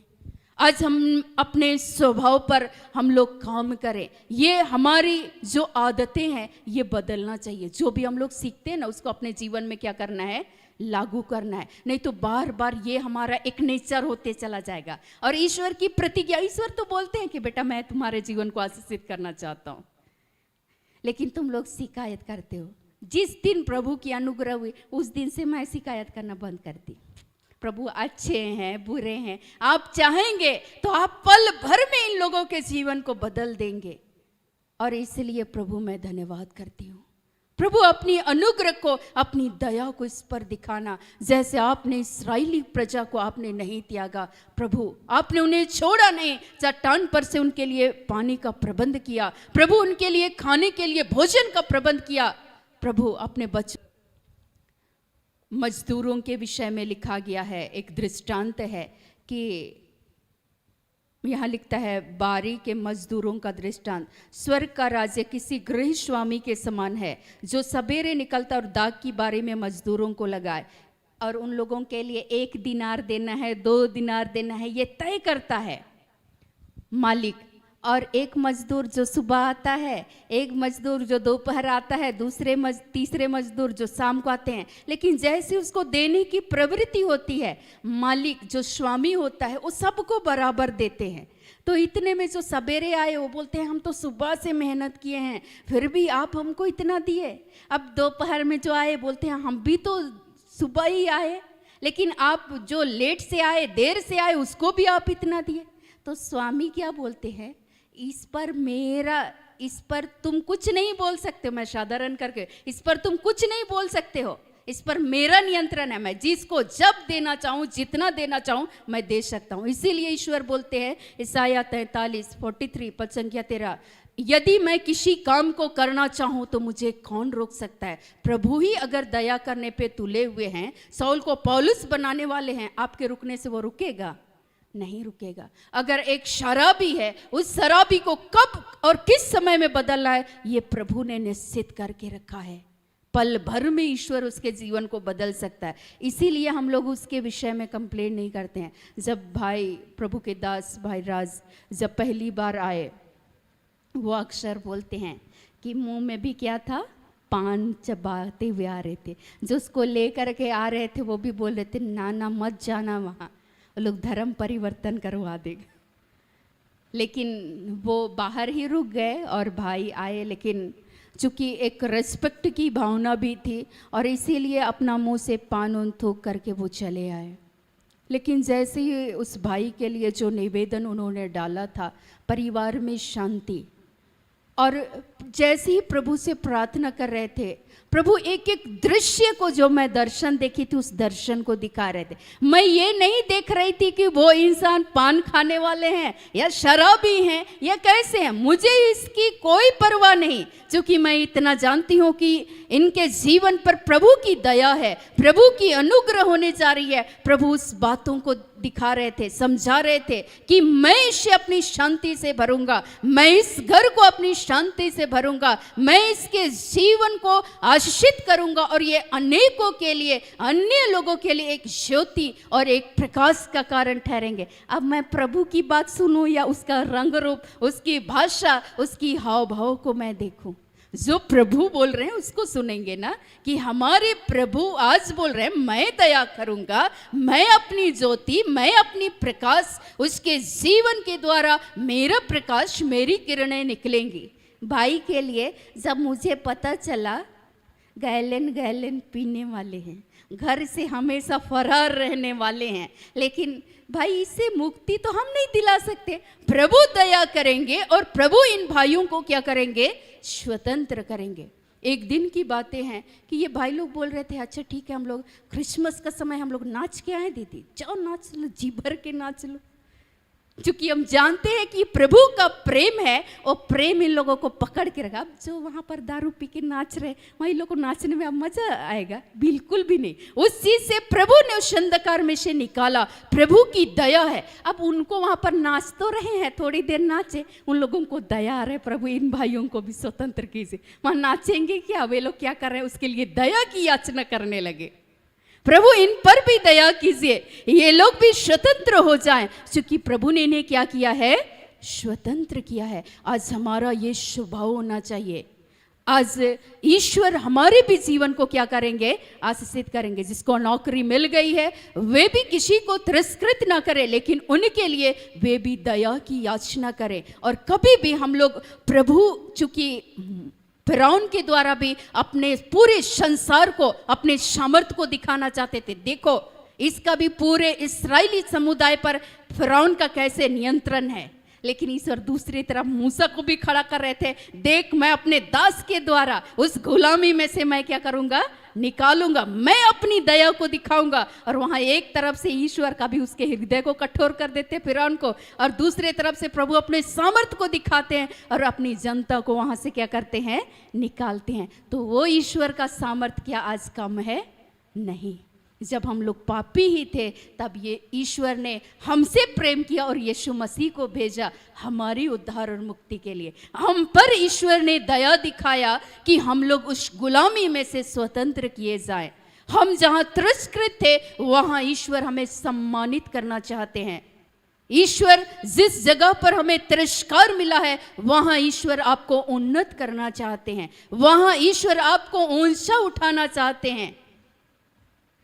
आज हम अपने स्वभाव पर हम लोग काम करें। ये हमारी जो आदतें हैं ये बदलना चाहिए। जो भी हम लोग सीखते हैं ना उसको अपने जीवन में क्या करना है, लागू करना है। नहीं तो बार बार ये हमारा एक नेचर होते चला जाएगा। और ईश्वर की प्रतिज्ञा, ईश्वर तो बोलते हैं कि बेटा मैं तुम्हारे जीवन को आशीषित करना चाहता हूँ, लेकिन तुम लोग शिकायत करते हो। जिस दिन प्रभु की अनुग्रह हुई उस दिन से मैं शिकायत करना बंद कर दी। प्रभु अच्छे हैं, बुरे हैं, आप चाहेंगे तो आप पल भर में इन लोगों के जीवन को बदल देंगे। और इसलिए प्रभु मैं धन्यवाद करती हूँ। प्रभु अपनी अनुग्रह को, अपनी दया को इस पर दिखाना, जैसे आपने इस्राएली प्रजा को आपने नहीं त्यागा। प्रभु आपने उन्हें छोड़ा नहीं, चट्टान पर से उनके लिए पानी का प्रबंध किया। प्रभु उनके लिए खाने के लिए भोजन का प्रबंध किया। प्रभु अपने मजदूरों के विषय में लिखा गया है, एक दृष्टांत है कि यहाँ लिखता है बारी के मजदूरों का दृष्टांत। स्वर्ग का राज्य किसी गृह स्वामी के समान है जो सवेरे निकलता और दाग की बारी में मजदूरों को लगाए और उन लोगों के लिए 1 दिनार देना है, 2 दिनार देना है, ये तय करता है मालिक। और एक मजदूर जो सुबह आता है, एक मजदूर जो दोपहर आता है, तीसरे मजदूर जो शाम को आते हैं। लेकिन जैसे उसको देने की प्रवृत्ति होती है, मालिक जो स्वामी होता है वो सबको बराबर देते हैं। तो इतने में जो सवेरे आए वो बोलते हैं हम तो सुबह से मेहनत किए हैं फिर भी आप हमको इतना दिए। अब दोपहर में जो आए बोलते हैं हम भी तो सुबह ही आए, लेकिन आप जो लेट से आए, देर से आए, उसको भी आप इतना दिए। तो स्वामी क्या बोलते हैं, इस पर तुम कुछ नहीं बोल सकते हो। मैं साधारण करके, इस पर तुम कुछ नहीं बोल सकते हो, इस पर मेरा नियंत्रण है। मैं जिसको जब देना चाहूँ, जितना देना चाहूँ मैं दे सकता हूँ। इसीलिए ईश्वर बोलते हैं ईसाया 43:43 पद संख्या 13, यदि मैं किसी काम को करना चाहूँ तो मुझे कौन रोक सकता है। प्रभु ही अगर दया करने पे तुले हुए हैं, साउल को पौलुस बनाने वाले हैं, आपके रुकने से वो रुकेगा? नहीं रुकेगा। अगर एक शराबी है, उस शराबी को कब और किस समय में बदलना है ये प्रभु ने निश्चित करके रखा है। पल भर में ईश्वर उसके जीवन को बदल सकता है। इसीलिए हम लोग उसके विषय में कंप्लेन नहीं करते हैं। जब भाई प्रभु के दास भाई राज जब पहली बार आए, वो अक्सर बोलते हैं कि मुंह में भी क्या था, पान चबाते हुए आ रहे थे। जो उसको लेकर के आ रहे थे वो भी बोल रहे थे ना मत जाना वहाँ, लोग धर्म परिवर्तन करवा देंगे। लेकिन वो बाहर ही रुक गए और भाई आए। लेकिन चूँकि एक रेस्पेक्ट की भावना भी थी और इसीलिए अपना मुंह से पान उन थूक करके वो चले आए। लेकिन जैसे ही उस भाई के लिए जो निवेदन उन्होंने डाला था, परिवार में शांति, और जैसे ही प्रभु से प्रार्थना कर रहे थे, प्रभु एक एक दृश्य को जो मैं दर्शन देखी थी उस दर्शन को दिखा रहे थे। मैं ये नहीं देख रही थी कि वो इंसान पान खाने वाले हैं या शराबी हैं या कैसे हैं, मुझे इसकी कोई परवाह नहीं, क्योंकि मैं इतना जानती हूँ कि इनके जीवन पर प्रभु की दया है, प्रभु की अनुग्रह होने जा रही है। प्रभु उस बातों को दिखा रहे थे, समझा रहे थे कि मैं इसे अपनी शांति से भरूंगा, मैं इस घर को अपनी शांति से भरूंगा, मैं इसके जीवन को आशीषित करूंगा और ये अनेकों के लिए, अन्य लोगों के लिए एक ज्योति और एक प्रकाश का कारण ठहरेंगे। अब मैं प्रभु की बात सुनूं या उसका रंग रूप, उसकी भाषा, उसकी हाव भाव को मैं देखूं? जो प्रभु बोल रहे हैं उसको सुनेंगे ना, कि हमारे प्रभु आज बोल रहे हैं मैं दया करूंगा, मैं अपनी ज्योति, मैं अपनी प्रकाश, उसके जीवन के द्वारा मेरा प्रकाश, मेरी किरणें निकलेंगी। भाई के लिए जब मुझे पता चला गैलन पीने वाले हैं, घर से हमेशा फरार रहने वाले हैं, लेकिन भाई इससे मुक्ति तो हम नहीं दिला सकते। प्रभु दया करेंगे और प्रभु इन भाइयों को क्या करेंगे, स्वतंत्र करेंगे। एक दिन की बातें हैं कि ये भाई लोग बोल रहे थे अच्छा ठीक है, हम लोग क्रिसमस का समय हम लोग नाच के आए, दीदी जाओ नाच लो, जी भर के नाच लो। क्योंकि हम जानते हैं कि प्रभु का प्रेम है, और प्रेम इन लोगों को पकड़ के रखा। अब जो वहाँ पर दारू पी के नाच रहे, वही लोगों को नाचने में अब मजा आएगा? बिल्कुल भी नहीं। उस चीज से प्रभु ने उस अंधकार में से निकाला, प्रभु की दया है। अब उनको वहाँ पर नाच तो रहे हैं, थोड़ी देर नाचे, उन लोगों को दया आ रहा है, प्रभु इन भाइयों को भी स्वतंत्र कीजिए। वहाँ नाचेंगे क्या, वे लोग क्या कर रहे हैं, उसके लिए दया की याचना करने लगे। प्रभु इन पर भी दया कीजिए, ये लोग भी स्वतंत्र हो जाएं, क्योंकि प्रभु ने इन्हें क्या किया है, स्वतंत्र किया है। आज हमारा ये स्वभाव होना चाहिए। आज ईश्वर हमारे भी जीवन को क्या करेंगे, आशीषित करेंगे। जिसको नौकरी मिल गई है वे भी किसी को तिरस्कृत ना करें, लेकिन उनके लिए वे भी दया की याचना करें। और कभी भी हम लोग प्रभु, चूंकि फिरौन के द्वारा भी अपने पूरे संसार को, अपने सामर्थ्य को दिखाना चाहते थे। देखो इसका भी पूरे इस्राएली समुदाय पर फिरौन का कैसे नियंत्रण है, लेकिन ईश्वर दूसरी तरफ मूसा को भी खड़ा कर रहे थे। देख मैं अपने दास के द्वारा उस गुलामी में से मैं क्या करूंगा, निकालूंगा, मैं अपनी दया को दिखाऊंगा। और वहां एक तरफ से ईश्वर का भी उसके हृदय को कठोर कर देते फिरौन को, और दूसरे तरफ से प्रभु अपने सामर्थ्य को दिखाते हैं और अपनी जनता को वहां से क्या करते हैं, निकालते हैं। तो वो ईश्वर का सामर्थ्य क्या आज कम है? नहीं। जब हम लोग पापी ही थे तब ये ईश्वर ने हमसे प्रेम किया और यीशु मसीह को भेजा हमारी उद्धार और मुक्ति के लिए। हम पर ईश्वर ने दया दिखाया कि हम लोग उस गुलामी में से स्वतंत्र किए जाएं। हम जहां तिरस्कृत थे वहां ईश्वर हमें सम्मानित करना चाहते हैं। ईश्वर जिस जगह पर हमें तिरस्कार मिला है वहां ईश्वर आपको उन्नत करना चाहते हैं, वहां ईश्वर आपको ऊंचा उठाना चाहते हैं।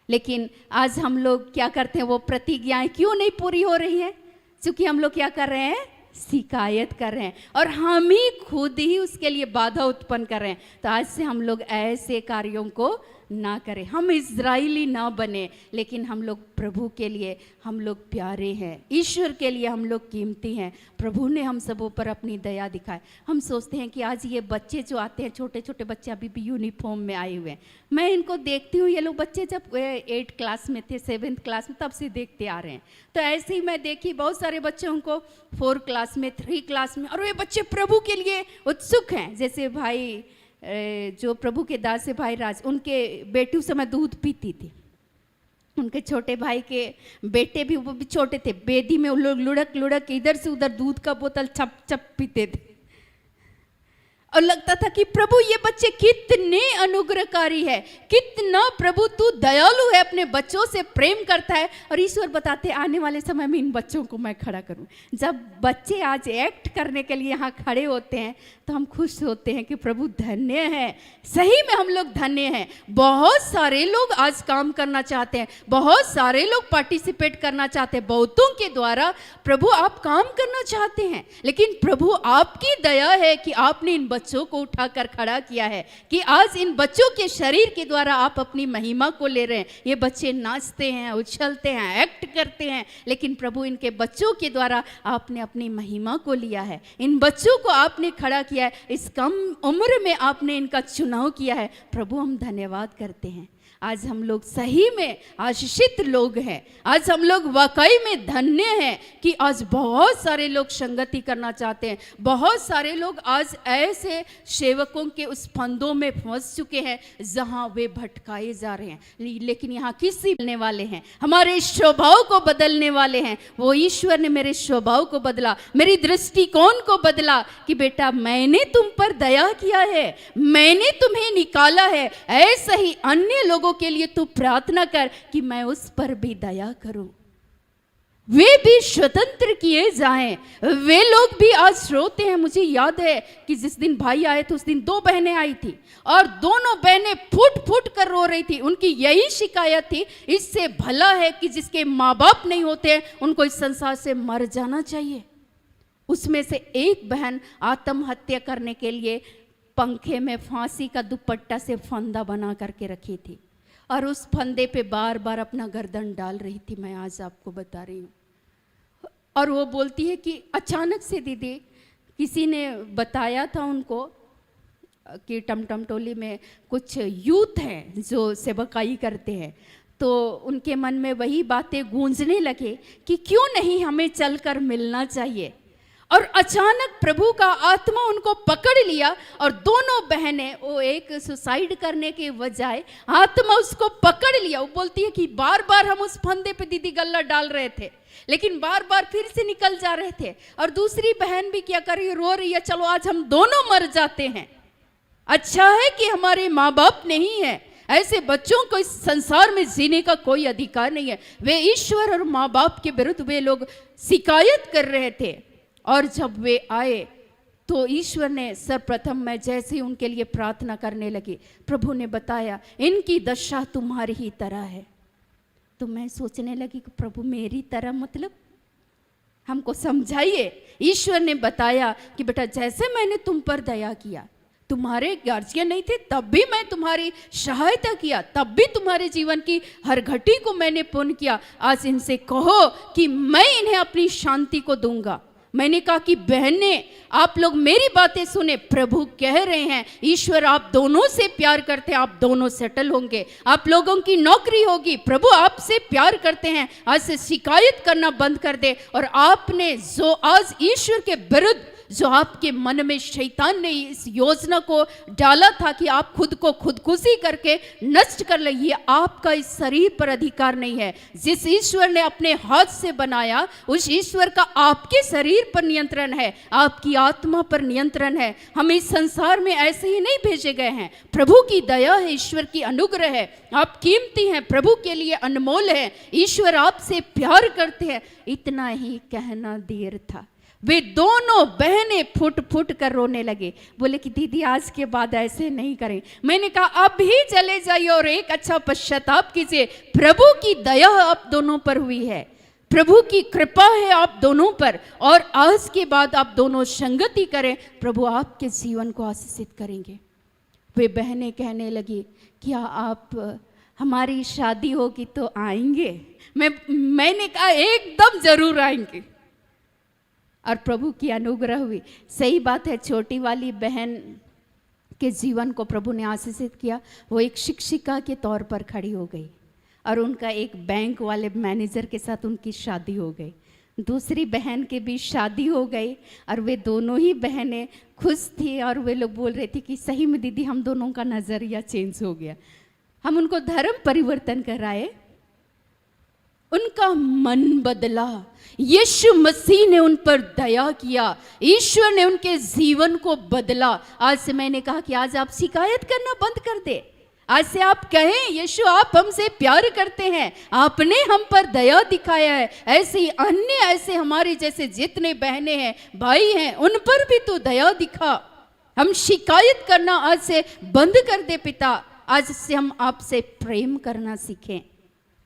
लेकिन आज हम लोग क्या करते हैं, वो प्रतिज्ञाएं क्यों नहीं पूरी हो रही हैं? क्योंकि हम लोग क्या कर रहे हैं, शिकायत कर रहे हैं और हम ही खुद ही उसके लिए बाधा उत्पन्न कर रहे हैं। तो आज से हम लोग ऐसे कार्यों को ना करें। हम इज़राइली ना बने, लेकिन हम लोग प्रभु के लिए हम लोग प्यारे हैं, ईश्वर के लिए हम लोग कीमती हैं। प्रभु ने हम सबों पर अपनी दया दिखाए। हम सोचते हैं कि आज ये बच्चे जो आते हैं, छोटे छोटे बच्चे अभी भी यूनिफॉर्म में आए हुए हैं, मैं इनको देखती हूँ, ये लोग बच्चे जब 8 क्लास में थे, 7th क्लास में, तब से देखते आ रहे हैं। तो ऐसे ही मैं देखी बहुत सारे बच्चों को 4 क्लास में, 3 क्लास में, और वे बच्चे प्रभु के लिए उत्सुक हैं। जैसे भाई जो प्रभु के दास है भाई राज, उनके बेटियों से मैं दूध पीती थी। उनके छोटे भाई के बेटे भी, वो भी छोटे थे, बेदी में लोग लुढ़क लुढ़क इधर से उधर दूध का बोतल छप छप पीते थे। और लगता था कि प्रभु ये बच्चे कितने अनुग्रहकारी है, कितना प्रभु तू दयालु है, अपने बच्चों से प्रेम करता है। और ईश्वर बताते आने वाले समय में इन बच्चों को मैं खड़ा करूं। जब बच्चे आज एक्ट करने के लिए यहाँ खड़े होते हैं तो हम खुश होते हैं कि प्रभु धन्य है, सही में हम लोग धन्य हैं। बहुत सारे लोग आज काम करना चाहते हैं, बहुत सारे लोग पार्टिसिपेट करना चाहते हैं, बहुतों के द्वारा प्रभु आप काम करना चाहते हैं, लेकिन प्रभु आपकी दया है कि आपने इन बच्चों को उठाकर खड़ा किया है कि आज इन बच्चों के शरीर के द्वारा आप अपनी महिमा को ले रहे हैं। ये बच्चे नाचते हैं, उछलते हैं, एक्ट करते हैं, लेकिन प्रभु इनके बच्चों के द्वारा आपने अपनी महिमा को लिया है। इन बच्चों को आपने खड़ा किया है, इस कम उम्र में आपने इनका चुनाव किया है। प्रभु हम धन्यवाद करते हैं। आज हम लोग सही में आशीषित लोग हैं। आज हम लोग वाकई में धन्य हैं कि आज बहुत सारे लोग संगति करना चाहते हैं। बहुत सारे लोग आज ऐसे सेवकों के उस फंदों में फंस चुके हैं जहां वे भटकाए जा रहे हैं, लेकिन यहाँ किसी बदलने वाले हैं, हमारे स्वभाव को बदलने वाले हैं। वो ईश्वर ने मेरे स्वभाव को बदला, मेरी दृष्टिकोण को बदला कि बेटा मैंने तुम पर दया किया है, मैंने तुम्हें निकाला है। ऐसा ही अन्य लोगों के लिए तू प्रार्थना कर कि मैं उस पर भी दया करूं, वे भी स्वतंत्र किए जाएं। वे लोग भी आज रोते हैं। मुझे याद है कि जिस दिन भाई आए थे उस दिन 2 बहनें आई थी और दोनों बहनें फूट फूट कर रो रही थी। उनकी यही शिकायत थी, इससे भला है कि जिसके माँ बाप नहीं होते हैं उनको इस संसार से मर जाना चाहिए। उसमें से एक बहन आत्महत्या करने के लिए पंखे में फांसी का दुपट्टा से फंदा बना करके रखी थी और उस फंदे पे बार बार अपना गर्दन डाल रही थी। मैं आज आपको बता रही हूँ। और वो बोलती है कि अचानक से दीदी किसी ने बताया था उनको कि टमटम टोली में कुछ यूथ हैं जो सेवकाई करते हैं, तो उनके मन में वही बातें गूंजने लगे कि क्यों नहीं हमें चलकर मिलना चाहिए। और अचानक प्रभु का आत्मा उनको पकड़ लिया और दोनों बहनें, वो एक सुसाइड करने के बजाय आत्मा उसको पकड़ लिया। वो बोलती है कि बार बार हम उस फंदे पे दीदी गल्ला डाल रहे थे, लेकिन बार बार फिर से निकल जा रहे थे। और दूसरी बहन भी क्या कर रही है, रो रही है, चलो आज हम दोनों मर जाते हैं। अच्छा है कि हमारे माँ बाप नहीं है, ऐसे बच्चों को इस संसार में जीने का कोई अधिकार नहीं है। वे ईश्वर और माँ बाप के विरुद्ध वे लोग शिकायत कर रहे थे। और जब वे आए तो ईश्वर ने सर्वप्रथम मैं जैसे ही उनके लिए प्रार्थना करने लगी, प्रभु ने बताया इनकी दशा तुम्हारी ही तरह है। तो मैं सोचने लगी कि प्रभु मेरी तरह मतलब हमको समझाइए। ईश्वर ने बताया कि बेटा जैसे मैंने तुम पर दया किया, तुम्हारे गार्जियन नहीं थे तब भी मैं तुम्हारी सहायता किया, तब भी तुम्हारे जीवन की हर घटी को मैंने पूर्ण किया। आज इनसे कहो कि मैं इन्हें अपनी शांति को दूंगा। मैंने कहा कि बहनें आप लोग मेरी बातें सुने, प्रभु कह रहे हैं ईश्वर आप दोनों से प्यार करते हैं, आप दोनों सेटल होंगे, आप लोगों की नौकरी होगी। प्रभु आपसे प्यार करते हैं, आज से शिकायत करना बंद कर दे। और आपने जो आज ईश्वर के विरुद्ध जो आपके मन में शैतान ने इस योजना को डाला था कि आप खुद को खुदकुशी करके नष्ट कर ले, ये आपका इस शरीर पर अधिकार नहीं है। जिस ईश्वर ने अपने हाथ से बनाया उस ईश्वर का आपके शरीर पर नियंत्रण है, आपकी आत्मा पर नियंत्रण है। हम इस संसार में ऐसे ही नहीं भेजे गए हैं, प्रभु की दया है, ईश्वर की अनुग्रह है। आप कीमती हैं, प्रभु के लिए अनमोल है, ईश्वर आपसे प्यार करते हैं। इतना ही कहना देर था, वे दोनों बहनें फुट फुट कर रोने लगे। बोले कि दीदी आज के बाद ऐसे नहीं करें। मैंने कहा अब ही चले जाइए और एक अच्छा पश्चाताप कीजिए। प्रभु की दया आप दोनों पर हुई है, प्रभु की कृपा है आप दोनों पर, और आज के बाद आप दोनों संगति करें, प्रभु आपके जीवन को आशीषित करेंगे। वे बहनें कहने लगी क्या आप हमारी शादी होगी तो आएंगे? मैंने कहा एकदम जरूर आएंगे। और प्रभु की अनुग्रह हुई। सही बात है, छोटी वाली बहन के जीवन को प्रभु ने आशीषित किया। वो एक शिक्षिका के तौर पर खड़ी हो गई और उनका एक बैंक वाले मैनेजर के साथ उनकी शादी हो गई। दूसरी बहन की भी शादी हो गई और वे दोनों ही बहनें खुश थी। और वे लोग बोल रहे थे कि सही में दीदी हम दोनों का नज़रिया चेंज हो गया। हम उनको धर्म परिवर्तन कराए, उनका मन बदला, यीशु मसीह ने उन पर दया किया, ईश्वर ने उनके जीवन को बदला। आज से मैंने कहा कि आज आप शिकायत करना बंद कर दे। आज से आप कहें यीशु आप हमसे प्यार करते हैं, आपने हम पर दया दिखाया है, ऐसे ही अन्य ऐसे हमारे जैसे जितने बहनें हैं भाई हैं उन पर भी तो दया दिखा। हम शिकायत करना आज से बंद कर दे पिता। आज से हम आपसे प्रेम करना सीखें।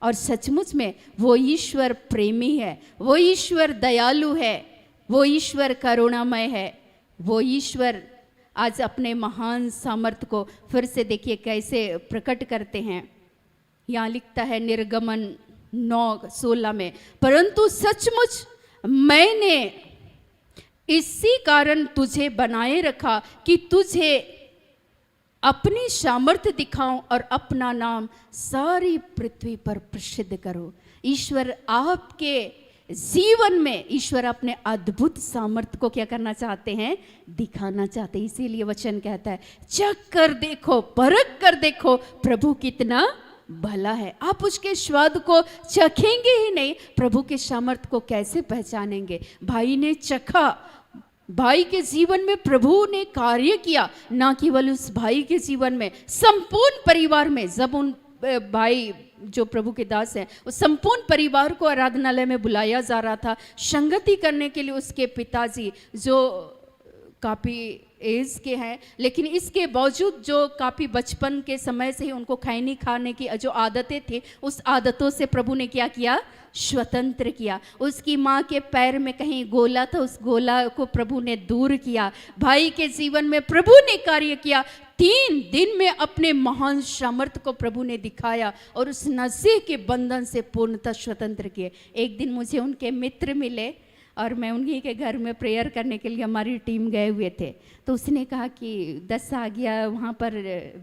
और सचमुच में वो ईश्वर प्रेमी है, वो ईश्वर दयालु है, वो ईश्वर करुणामय है। वो ईश्वर आज अपने महान सामर्थ्य को फिर से देखिए कैसे प्रकट करते हैं। यहाँ लिखता है निर्गमन 9:16 में, परंतु सचमुच मैंने इसी कारण तुझे बनाए रखा कि तुझे अपनी सामर्थ्य दिखाऊं और अपना नाम सारी पृथ्वी पर प्रसिद्ध करो। ईश्वर आपके जीवन में, ईश्वर अपने अद्भुत सामर्थ्य को क्या करना चाहते हैं? दिखाना चाहते हैं। इसीलिए वचन कहता है चख कर देखो, परख कर देखो प्रभु कितना भला है। आप उसके स्वाद को चखेंगे ही नहीं, प्रभु के सामर्थ्य को कैसे पहचानेंगे? भाई ने चखा, भाई के जीवन में प्रभु ने कार्य किया, ना केवल उस भाई के जीवन में, संपूर्ण परिवार में। जब उन भाई जो प्रभु के दास हैं उस संपूर्ण परिवार को आराधनालय में बुलाया जा रहा था संगति करने के लिए, उसके पिताजी जो काफ़ी एज के हैं लेकिन इसके बावजूद जो काफ़ी बचपन के समय से ही उनको खैनी खाने की जो आदतें थी, उस आदतों से प्रभु ने क्या किया? स्वतंत्र किया। उसकी माँ के पैर में कहीं गोला था, उस गोला को प्रभु ने दूर किया। भाई के जीवन में प्रभु ने कार्य किया। 3 दिन में अपने महान सामर्थ्य को प्रभु ने दिखाया और उस नशे के बंधन से पूर्णतः स्वतंत्र किए। एक दिन मुझे उनके मित्र मिले और मैं उन्हीं के घर में प्रेयर करने के लिए हमारी टीम गए हुए थे। तो उसने कहा कि 10 आ गया, वहाँ पर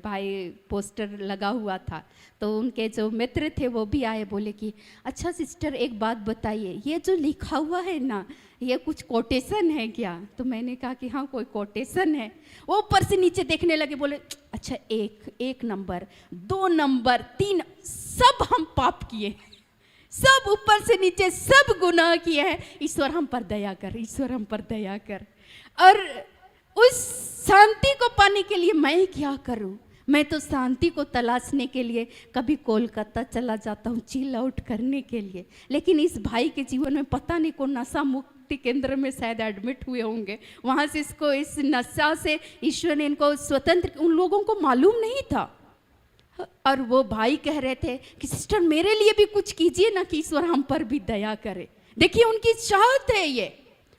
भाई पोस्टर लगा हुआ था। तो उनके जो मित्र थे वो भी आए, बोले कि अच्छा सिस्टर एक बात बताइए, ये जो लिखा हुआ है ना, ये कुछ कोटेशन है क्या? तो मैंने कहा कि हाँ कोई कोटेशन है। वो ऊपर से नीचे देखने लगे, बोले अच्छा 1 नंबर, 2 नंबर, 3, सब हम पाप किए, सब ऊपर से नीचे सब गुनाह किए हैं। ईश्वर हम पर दया कर, ईश्वर हम पर दया कर। और उस शांति को पाने के लिए मैं क्या करूं? मैं तो शांति को तलाशने के लिए कभी कोलकाता चला जाता हूँ चिल आउट करने के लिए, लेकिन इस भाई के जीवन में पता नहीं कौन नशा मुक्ति केंद्र में शायद एडमिट हुए होंगे, वहाँ से इसको इस नशा से ईश्वर ने इनको स्वतंत्र, उन लोगों को मालूम नहीं था। और वो भाई कह रहे थे कि सिस्टर मेरे लिए भी कुछ कीजिए ना कि ईश्वर हम पर भी दया करे। देखिए उनकी चाहत है ये।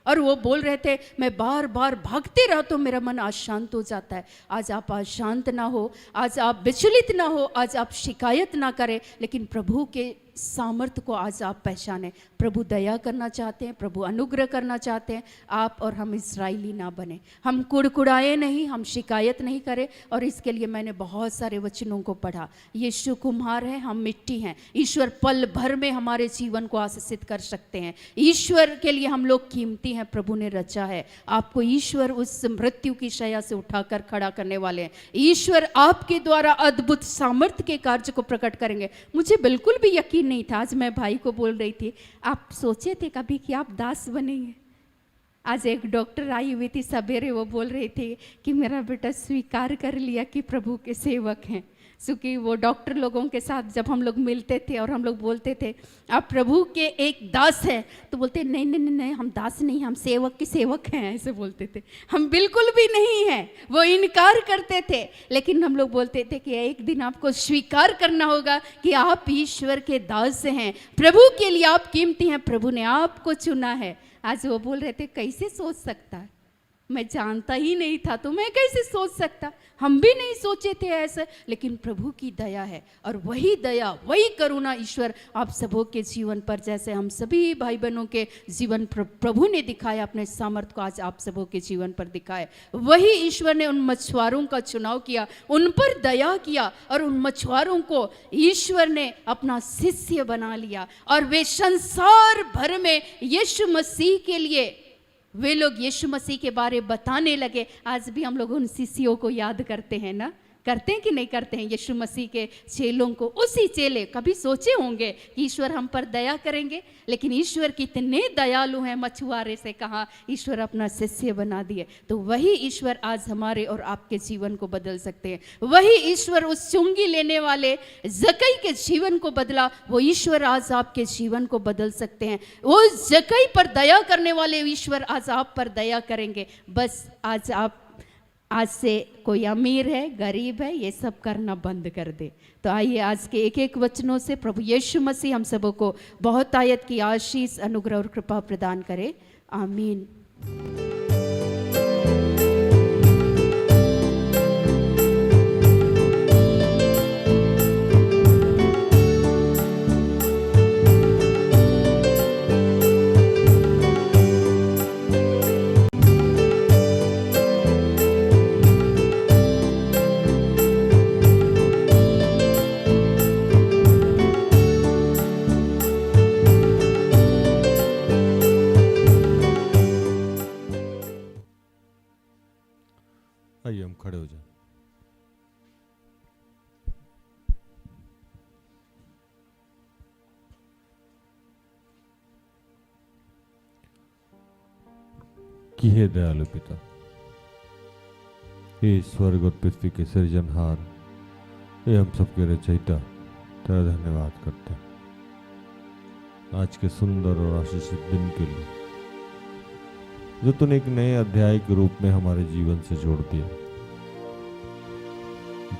और वो बोल रहे थे मैं बार बार भागते रहा तो मेरा मन अशांत हो जाता है। आज आप अशांत ना हो, आज आप विचलित ना हो, आज आप शिकायत ना करें, लेकिन प्रभु के सामर्थ्य को आज आप पहचानें। प्रभु दया करना चाहते हैं, प्रभु अनुग्रह करना चाहते हैं। आप और हम इस्राएली ना बने, हम कुड़कुड़ाए नहीं, हम शिकायत नहीं करें। और इसके लिए मैंने बहुत सारे वचनों को पढ़ा। यीशु कुम्हार है, हम मिट्टी हैं। ईश्वर पल भर में हमारे जीवन को आशीषित कर सकते हैं। ईश्वर के लिए हम लोग कीमती हैं, प्रभु ने रचा है। आपको ईश्वर उस मृत्यु की शैया से उठाकर खड़ा करने वाले हैं। ईश्वर आपके द्वारा अद्भुत सामर्थ्य के कार्य को प्रकट करेंगे। मुझे बिल्कुल भी यकीन नहीं था। आज मैं भाई को बोल रही थी, आप सोचे थे कभी कि आप दास बनेंगे? आज एक डॉक्टर आई हुई थी सवेरे, वो बोल रही थी कि मेरा बेटा स्वीकार कर लिया कि प्रभु के सेवक हैं। क्योंकि वो डॉक्टर लोगों के साथ जब हम लोग मिलते थे और हम लोग बोलते थे आप प्रभु के एक दास हैं, तो बोलते नहीं नहीं नहीं नहीं, हम दास नहीं, हम सेवक के सेवक हैं, ऐसे बोलते थे। हम बिल्कुल भी नहीं हैं, वो इनकार करते थे। लेकिन हम लोग बोलते थे कि एक दिन आपको स्वीकार करना होगा कि आप ईश्वर के दास हैं, प्रभु के लिए आप कीमती हैं, प्रभु ने आपको चुना है। आज वो बोल रहे थे कैसे सोच सकता है, मैं जानता ही नहीं था तो मैं कैसे सोच सकता। हम भी नहीं सोचे थे ऐसे, लेकिन प्रभु की दया है। और वही दया, वही करुणा ईश्वर आप सबों के जीवन पर, जैसे हम सभी भाई बहनों के जीवन पर प्रभु ने दिखाया, अपने सामर्थ्य को आज आप सबों के जीवन पर दिखाए। वही ईश्वर ने उन मछुआरों का चुनाव किया, उन पर दया किया, और उन मछुआरों को ईश्वर ने अपना शिष्य बना लिया। और वे संसार भर में यीशु मसीह के लिए वे लोग यीशु मसीह के बारे बताने लगे। आज भी हम लोग उन शिष्यों को याद करते हैं ना, करते हैं कि नहीं करते हैं? यीशु मसीह के चेलों को, उसी चेले कभी सोचे होंगे कि ईश्वर हम पर दया करेंगे, लेकिन ईश्वर कितने दयालु हैं। मछुआरे से कहा ईश्वर अपना शिष्य बना दिए। तो वही ईश्वर आज हमारे और आपके जीवन को बदल सकते हैं। वही ईश्वर उस चुंगी लेने वाले जकई के जीवन को बदला, वो ईश्वर आज आपके जीवन को बदल सकते हैं। वो जकई पर दया करने वाले ईश्वर आज आप पर दया करेंगे। बस आज से कोई अमीर है, गरीब है, ये सब करना बंद कर दे। तो आइए आज के एक एक वचनों से प्रभु यीशु मसीह हम सबों को बहुत आयत की आशीष, अनुग्रह और कृपा प्रदान करे। आमीन। आइए हम खड़े हो जाए। कि हे दयालु पिता, हे स्वर्ग और पृथ्वी के सृजनहार, हे हम सबके रचयिता, तेरा धन्यवाद करते हैं आज के सुंदर और आशीषित दिन के लिए, जो तूने एक नए अध्याय के रूप में हमारे जीवन से जोड़ दिया।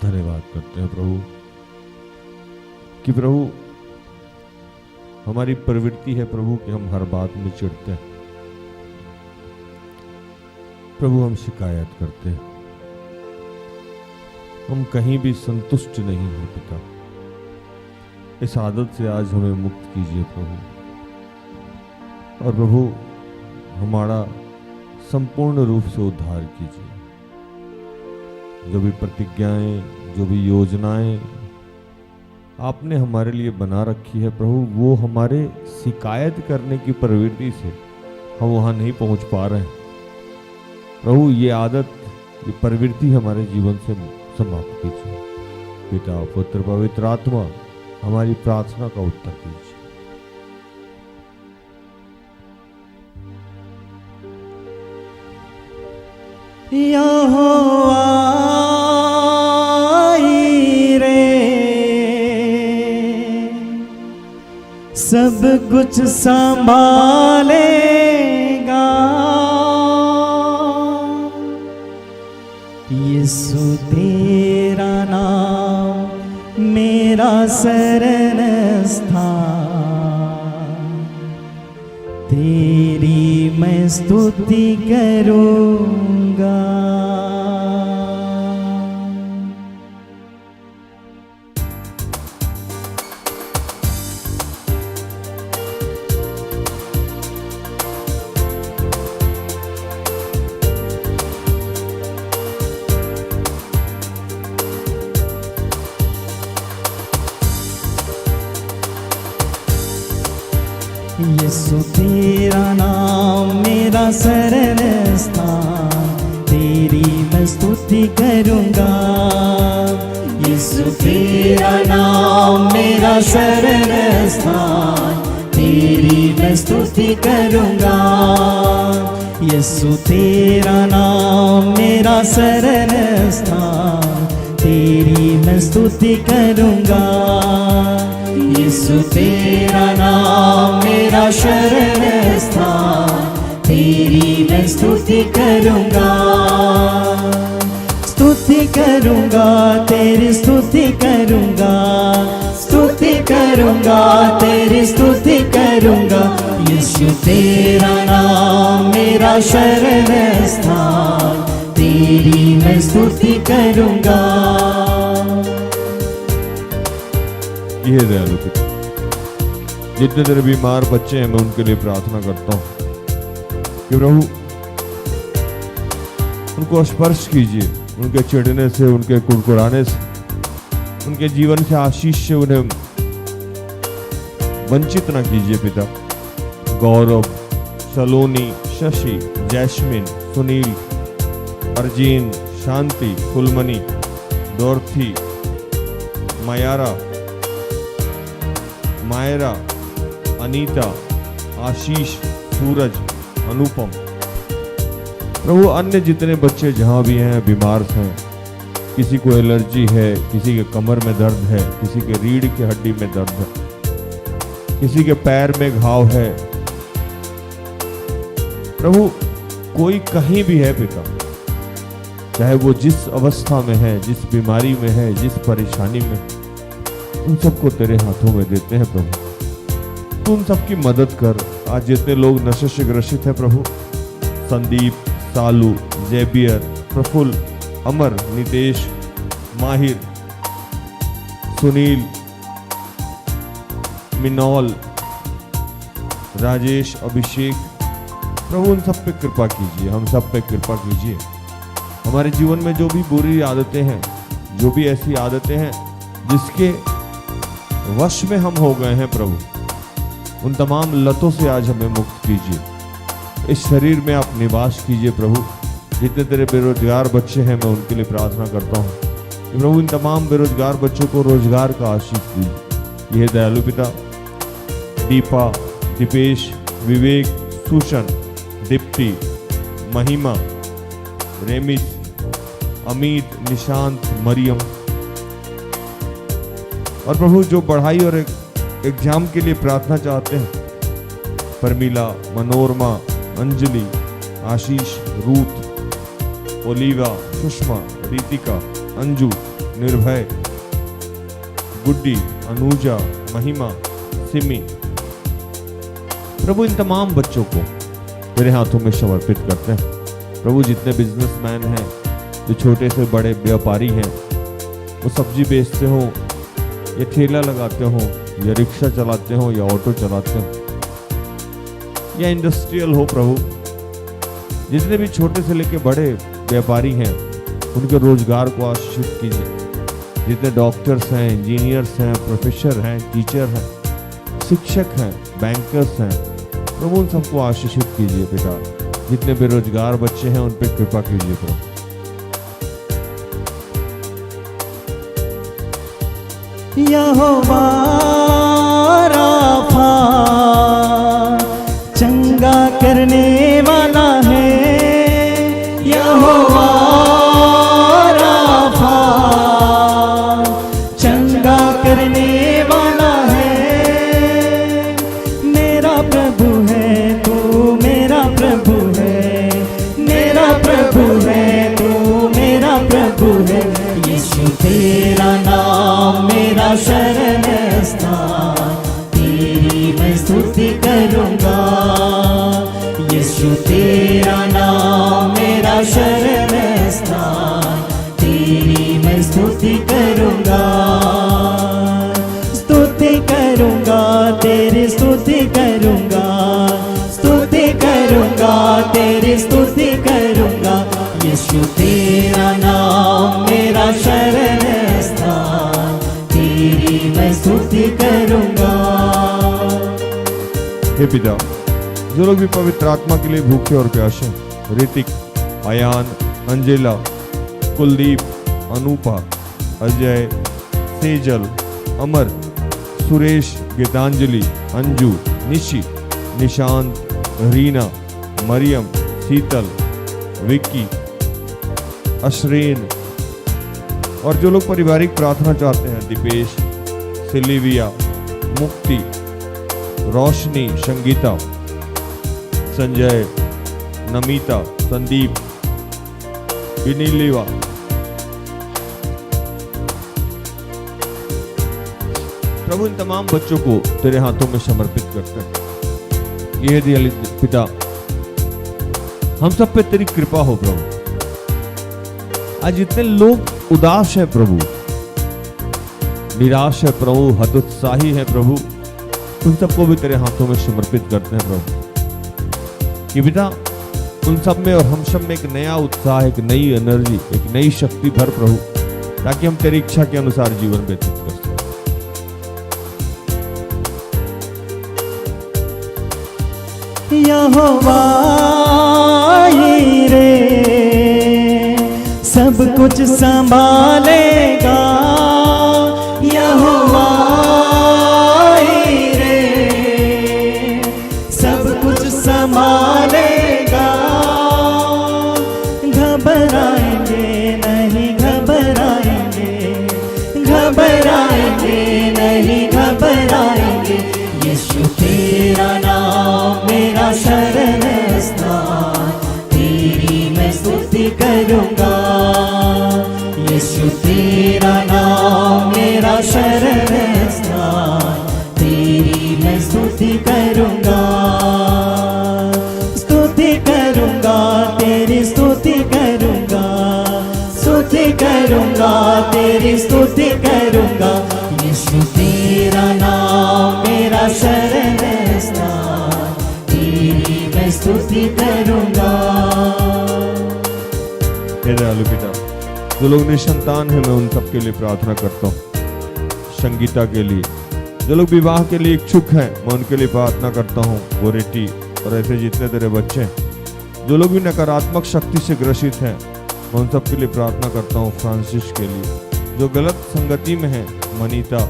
धन्यवाद करते हैं प्रभु कि प्रभु हमारी प्रवृत्ति है प्रभु कि हम हर बात में चिढ़ते हैं प्रभु, हम शिकायत करते हैं, हम कहीं भी संतुष्ट नहीं हैं पिता। इस आदत से आज हमें मुक्त कीजिए प्रभु, और प्रभु हमारा संपूर्ण रूप से उद्धार कीजिए। जो भी प्रतिज्ञाएं, जो भी योजनाएं आपने हमारे लिए बना रखी है प्रभु, वो हमारे शिकायत करने की प्रवृत्ति से हम वहां नहीं पहुंच पा रहे हैं प्रभु। ये आदत, ये प्रवृत्ति हमारे जीवन से समाप्त कीजिए। पिता, पुत्र, पवित्र आत्मा हमारी प्रार्थना का उत्तर दीजिए। यहोवा सब कुछ संभालेगा। यीशु तेरा नाम मेरा शरण स्थान, तेरी मैं स्तुति करूँगा। यीशु तेरा नाम मेरा शरण स्थान, तेरी मैं स्तुति करूँगा। यीशु तेरा नाम मेरा शरण स्थान, तेरी मैं स्तुति करूँगा। यीशु तेरा नाम मेरा शरण स्थान, तेरी मैं स्तुति करूँगा। यीशु तेरा नाम मेरा शरण स्थान, तेरी मैं स्तुति करूँगा। स्तुति करूँगा, तेरी स्तुति करूँगा, स्तुति करूँगा, तेरी स्तुति करूँगा। यीशु तेरा नाम मेरा शरण स्थान, तेरी मैं स्तुति करूँगा। ये दयालु पिता, जितने तेरे बीमार बच्चे हैं मैं उनके लिए प्रार्थना करता हूँ कि प्रभु उनको स्पर्श कीजिए, उनके चिढ़ने से, उनके कुड़कुड़ाने से, उनके जीवन से आशीष से उन्हें वंचित ना कीजिए पिता। गौरव, सलोनी, शशि, जैस्मिन, सुनील, अर्जीन, शांति, फुलमणि, डॉर्थी, मायारा, मायरा, अनीता, आशीष, सूरज, अनुपम, प्रभु अन्य जितने बच्चे जहाँ भी हैं बीमार हैं, किसी को एलर्जी है, किसी के कमर में दर्द है, किसी के रीढ़ की हड्डी में दर्द है, किसी के पैर में घाव है, प्रभु कोई कहीं भी है पिता, चाहे वो जिस अवस्था में है, जिस बीमारी में है, जिस परेशानी में, उन सबको तेरे हाथों में देते हैं प्रभु। तू उन सबकी मदद कर। आज जितने लोग नशे से ग्रसित हैं प्रभु, संदीप, सालू, जेबियर, प्रफुल्ल, अमर, नितेश, माहिर, सुनील, मिनौल, राजेश, अभिषेक, प्रभु उन सब पे कृपा कीजिए, हम सब पे कृपा कीजिए। हमारे जीवन में जो भी बुरी आदतें हैं, जो भी ऐसी आदतें हैं जिसके वश में हम हो गए हैं प्रभु, उन तमाम लतों से आज हमें मुक्त कीजिए। इस शरीर में आप निवास कीजिए प्रभु। जितने तेरे बेरोजगार बच्चे हैं मैं उनके लिए प्रार्थना करता हूँ कि प्रभु इन तमाम बेरोजगार बच्चों को रोजगार का आशीष दीजिए। यह दयालु पिता दीपा, दीपेश, विवेक, सुशन, दीप्ति, महिमा, रेमित, अमित, निशांत, मरियम, और प्रभु जो पढ़ाई और एग्जाम के लिए प्रार्थना चाहते हैं, परमीला, मनोरमा, अंजलि, आशीष, रूथ, ओलिवा, सुषमा, रितिका, अंजू, निर्भय, गुड्डी, अनुजा, महिमा, सिमी, प्रभु इन तमाम बच्चों को तेरे हाथों में समर्पित करते हैं। प्रभु जितने बिजनेसमैन हैं, जो छोटे से बड़े व्यापारी हैं, वो सब्जी बेचते हों या ठेला लगाते हों या रिक्शा चलाते हों या ऑटो चलाते हों या इंडस्ट्रियल हो, प्रभु जितने भी छोटे से लेके बड़े व्यापारी हैं उनके रोजगार को आशीषित कीजिए। जितने डॉक्टर्स हैं, इंजीनियर्स हैं, प्रोफेसर हैं, टीचर हैं, शिक्षक हैं, बैंकर्स हैं, प्रभु उन सबको आशीषित कीजिए पिता। जितने बेरोजगार बच्चे हैं उन पर कृपा कीजिए प्रभु। यहोवा राफा चंगा करने वाला है। यहोवा राफा चंगा करने वाला है। यीशु तेरा नाम मेरा शरण स्थान, तेरी मैं स्तुति करूँगा, स्तुति करूँगा, तेरी स्तुति करूँगा, स्तुति करूँगा, तेरी स्तुति करूँगा। यीशु तेरा नाम मेरा शरण स्थान, तेरी मैं स्तुति करूँगा। हे पिता, जो लोग भी पवित्र आत्मा के लिए भूखे और प्यासे, ऋतिक, अयान, अंजेला, कुलदीप, अनूपा, अजय, सेजल, अमर, सुरेश, गीतांजलि, अंजू, निशी, निशांत, रीना, मरियम, शीतल, विक्की, अश्रेन और जो लोग पारिवारिक प्रार्थना चाहते हैं, दीपेश, सिलिविया, मुक्ति, रोशनी, संगीता, संजय, नमिता, संदीप, विनीलिवा, प्रभु इन तमाम बच्चों को तेरे हाथों में समर्पित करते हैं। ये दयालु पिता, हम सब पे तेरी कृपा हो प्रभु। आज जितने लोग उदास है प्रभु, निराश है प्रभु, हतोत्साही है प्रभु, उन सबको भी तेरे हाथों में समर्पित करते हैं प्रभु। कि पिता उन सब में और हम सब में एक नया उत्साह, एक नई एनर्जी, एक नई शक्ति भर प्रभु, ताकि हम तेरी इच्छा के अनुसार जीवन व्यतीत कर सकें। यहोवा रे सब कुछ संभालेगा, यहोवा रे सब कुछ संभालेगा। घबराएंगे नहीं, घबराएंगे, घबराएंगे नहीं, घबराएंगे। यीशु तेरा नाम मेरा शरण स्थान, तेरी मैं स्तुति करूँगा। यीशु तेरा नाम मेरा शरण स्थान, तेरी मैं स्तुति करूँगा, स्तुति करूँगा, तेरी स्तुति करूँगा, स्तुति करूँगा, तेरी स्तुति करूँगा। यीशु तेरा नाम मेरा शरण स्थान, तेरी मैं स्तुति करूँगा। हे दयालु पिता, जो लोग निसंतान हैं मैं उन सब के लिए प्रार्थना करता हूँ। संगीता के लिए, जो लोग विवाह के लिए इच्छुक हैं मैं उनके लिए प्रार्थना करता हूँ। गोरेटी और ऐसे जितने तेरे बच्चे हैं, जो लोग भी नकारात्मक शक्ति से ग्रसित हैं मैं उन सब के लिए प्रार्थना करता हूँ। फ्रांसिस के लिए, जो गलत संगति में है, मनीता,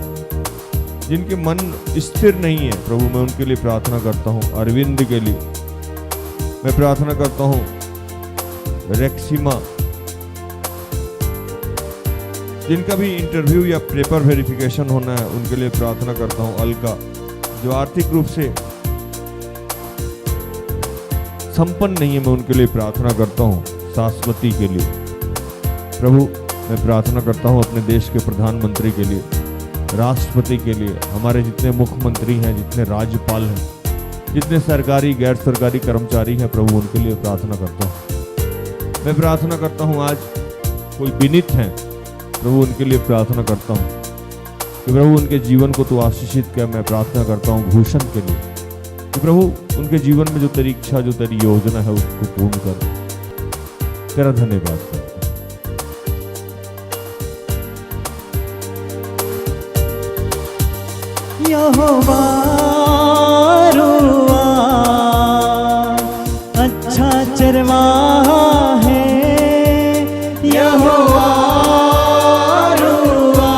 जिनके मन स्थिर नहीं है प्रभु मैं उनके लिए प्रार्थना करता हूँ। अरविंद के लिए मैं प्रार्थना करता हूँ। रेक्सिमा, जिनका भी इंटरव्यू या पेपर वेरिफिकेशन होना है उनके लिए प्रार्थना करता हूँ। अलका, जो आर्थिक रूप से संपन्न नहीं है मैं उनके लिए प्रार्थना करता हूँ। शाश्वती के लिए प्रभु मैं प्रार्थना करता हूँ। अपने देश के प्रधानमंत्री के लिए, राष्ट्रपति के लिए, हमारे जितने मुख्यमंत्री हैं, जितने राज्यपाल हैं, जितने सरकारी गैर सरकारी कर्मचारी हैं प्रभु उनके लिए प्रार्थना करता हूँ। मैं प्रार्थना करता हूँ आज कोई विनीत हैं प्रभु उनके लिए प्रार्थना करता हूँ कि प्रभु उनके जीवन को तू आशीषित कर। मैं प्रार्थना करता हूँ भूषण के लिए कि प्रभु उनके जीवन में जो तेरी इच्छा, जो तेरी योजना है उसको पूर्ण कर। तेरा धन्यवाद करता हूं। यहोवा रुआ अच्छा चरवाहा है, यहोवा रुआ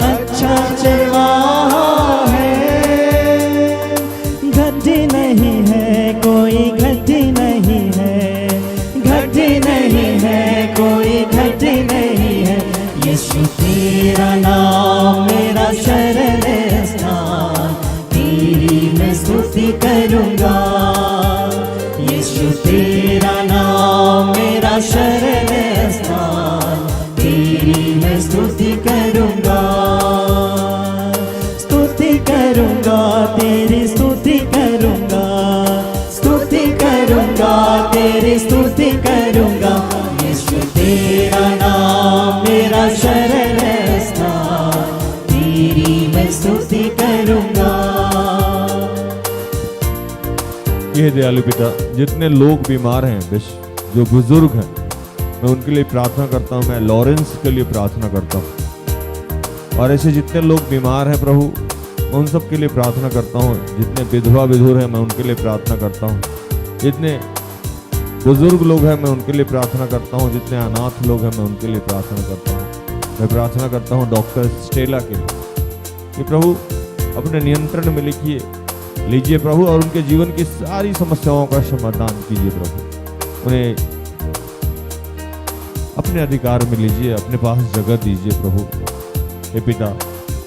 अच्छा चरवाहा है। घटी नहीं है कोई, घटी नहीं है, घटी नहीं है कोई, घटी नहीं है। यीशु तेरा नाम मेरा शरण स्थान, तेरी मैं स्तुति करूँगा। यीशु तेरा नाम मेरा शरण स्थान, तेरी मैं स्तुति करूँगा, स्तुति करूँगा, तेरी स्तुति करूँगा, ये दयालु पिता, जितने लोग बीमार हैं, जो बुजुर्ग हैं, मैं उनके लिए प्रार्थना करता हूँ। मैं लॉरेंस के लिए प्रार्थना करता हूँ। और ऐसे जितने लोग बीमार हैं प्रभु, मैं उन सब के लिए प्रार्थना करता हूँ। जितने विधवा विधुर हैं, मैं उनके लिए प्रार्थना करता हूँ। जितने बुजुर्ग लोग हैं, मैं उनके लिए प्रार्थना करता हूँ। जितने अनाथ लोग हैं, मैं उनके लिए प्रार्थना करता हूँ। मैं प्रार्थना करता हूँ डॉक्टर स्टेला के लिए कि प्रभु अपने नियंत्रण में लीजिए प्रभु, और उनके जीवन की सारी समस्याओं का समाधान कीजिए प्रभु। उन्हें अपने अधिकार में लीजिए, अपने पास जगह दीजिए प्रभु। हे पिता,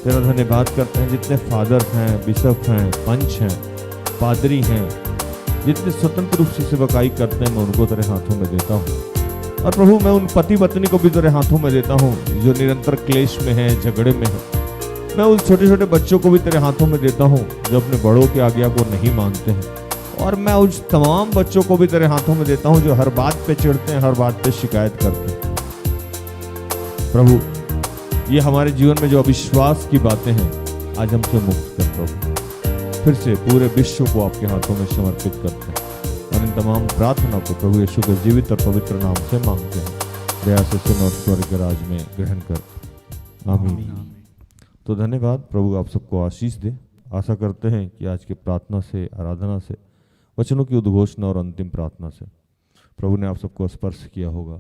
तेरा धन्यवाद करते हैं। जितने फादर्स हैं, बिशप हैं, पंच हैं, पादरी हैं, जितने स्वतंत्र रूप से सेवकाई करते हैं, मैं उनको तेरे हाथों में देता हूँ। और प्रभु, मैं उन पति पत्नी को भी तेरे हाथों में देता हूँ जो निरंतर क्लेश में है, झगड़े में है। मैं उस छोटे छोटे बच्चों को भी तेरे हाथों में देता हूँ जो अपने बड़ों की आज्ञा को नहीं मानते हैं। और मैं उस तमाम बच्चों को भी तेरे हाथों में देता हूँ जो हर बात पे चिढ़ते हैं, हर बात पे शिकायत करते हैं। प्रभु, ये हमारे जीवन में जो अविश्वास की बातें हैं, आज हमसे मुक्त कर प्रभु। फिर से पूरे विश्व को आपके हाथों में समर्पित करते हैं और इन तमाम प्रार्थना को प्रभु यीशु के जीवित और पवित्र नाम से मांगते हैं। दया से सुन और स्वर्ग के राज में ग्रहण कर, आमीन। तो धन्यवाद। प्रभु आप सबको आशीष दे। आशा करते हैं कि आज की प्रार्थना से, आराधना से, वचनों की उद्घोषणा और अंतिम प्रार्थना से प्रभु ने आप सबको स्पर्श किया होगा।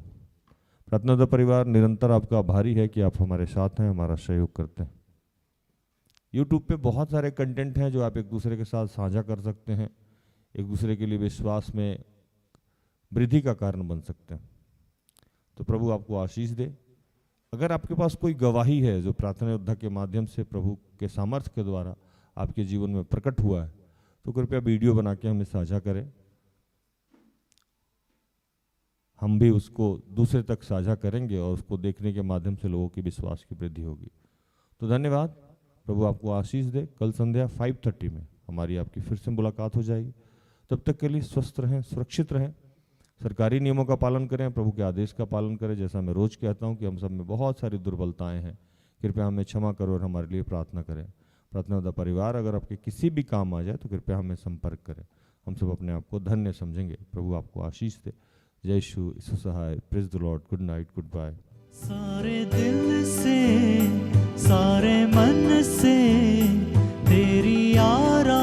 प्रार्थना परिवार निरंतर आपका आभारी है कि आप हमारे साथ हैं, हमारा सहयोग करते हैं। यूट्यूब पे बहुत सारे कंटेंट हैं जो आप एक दूसरे के साथ साझा कर सकते हैं, एक दूसरे के लिए विश्वास में वृद्धि का कारण बन सकते हैं। तो प्रभु आपको आशीष दे। अगर आपके पास कोई गवाही है जो प्रार्थना योद्धा के माध्यम से प्रभु के सामर्थ्य के द्वारा आपके जीवन में प्रकट हुआ है, तो कृपया वीडियो बना के हमें साझा करें। हम भी उसको दूसरे तक साझा करेंगे और उसको देखने के माध्यम से लोगों की विश्वास की वृद्धि होगी। तो धन्यवाद। प्रभु आपको आशीष दे। कल संध्या 5:30 में हमारी आपकी फिर से मुलाकात हो जाएगी। तब तक के लिए स्वस्थ रहें, सुरक्षित रहें, सरकारी नियमों का पालन करें, प्रभु के आदेश का पालन करें। जैसा मैं रोज कहता हूं कि हम सब में बहुत सारी दुर्बलताएं हैं, कृपया हमें क्षमा करो और हमारे लिए प्रार्थना करें। प्रार्थना योद्धा परिवार अगर आपके किसी भी काम आ जाए तो कृपया हमें संपर्क करें। हम सब अपने आप को धन्य समझेंगे। प्रभु आपको आशीष दे। जय यीशु सहाय। Praise the lord. Good night, goodbye. सारे दिल से, सारे मन से तेरी आराधना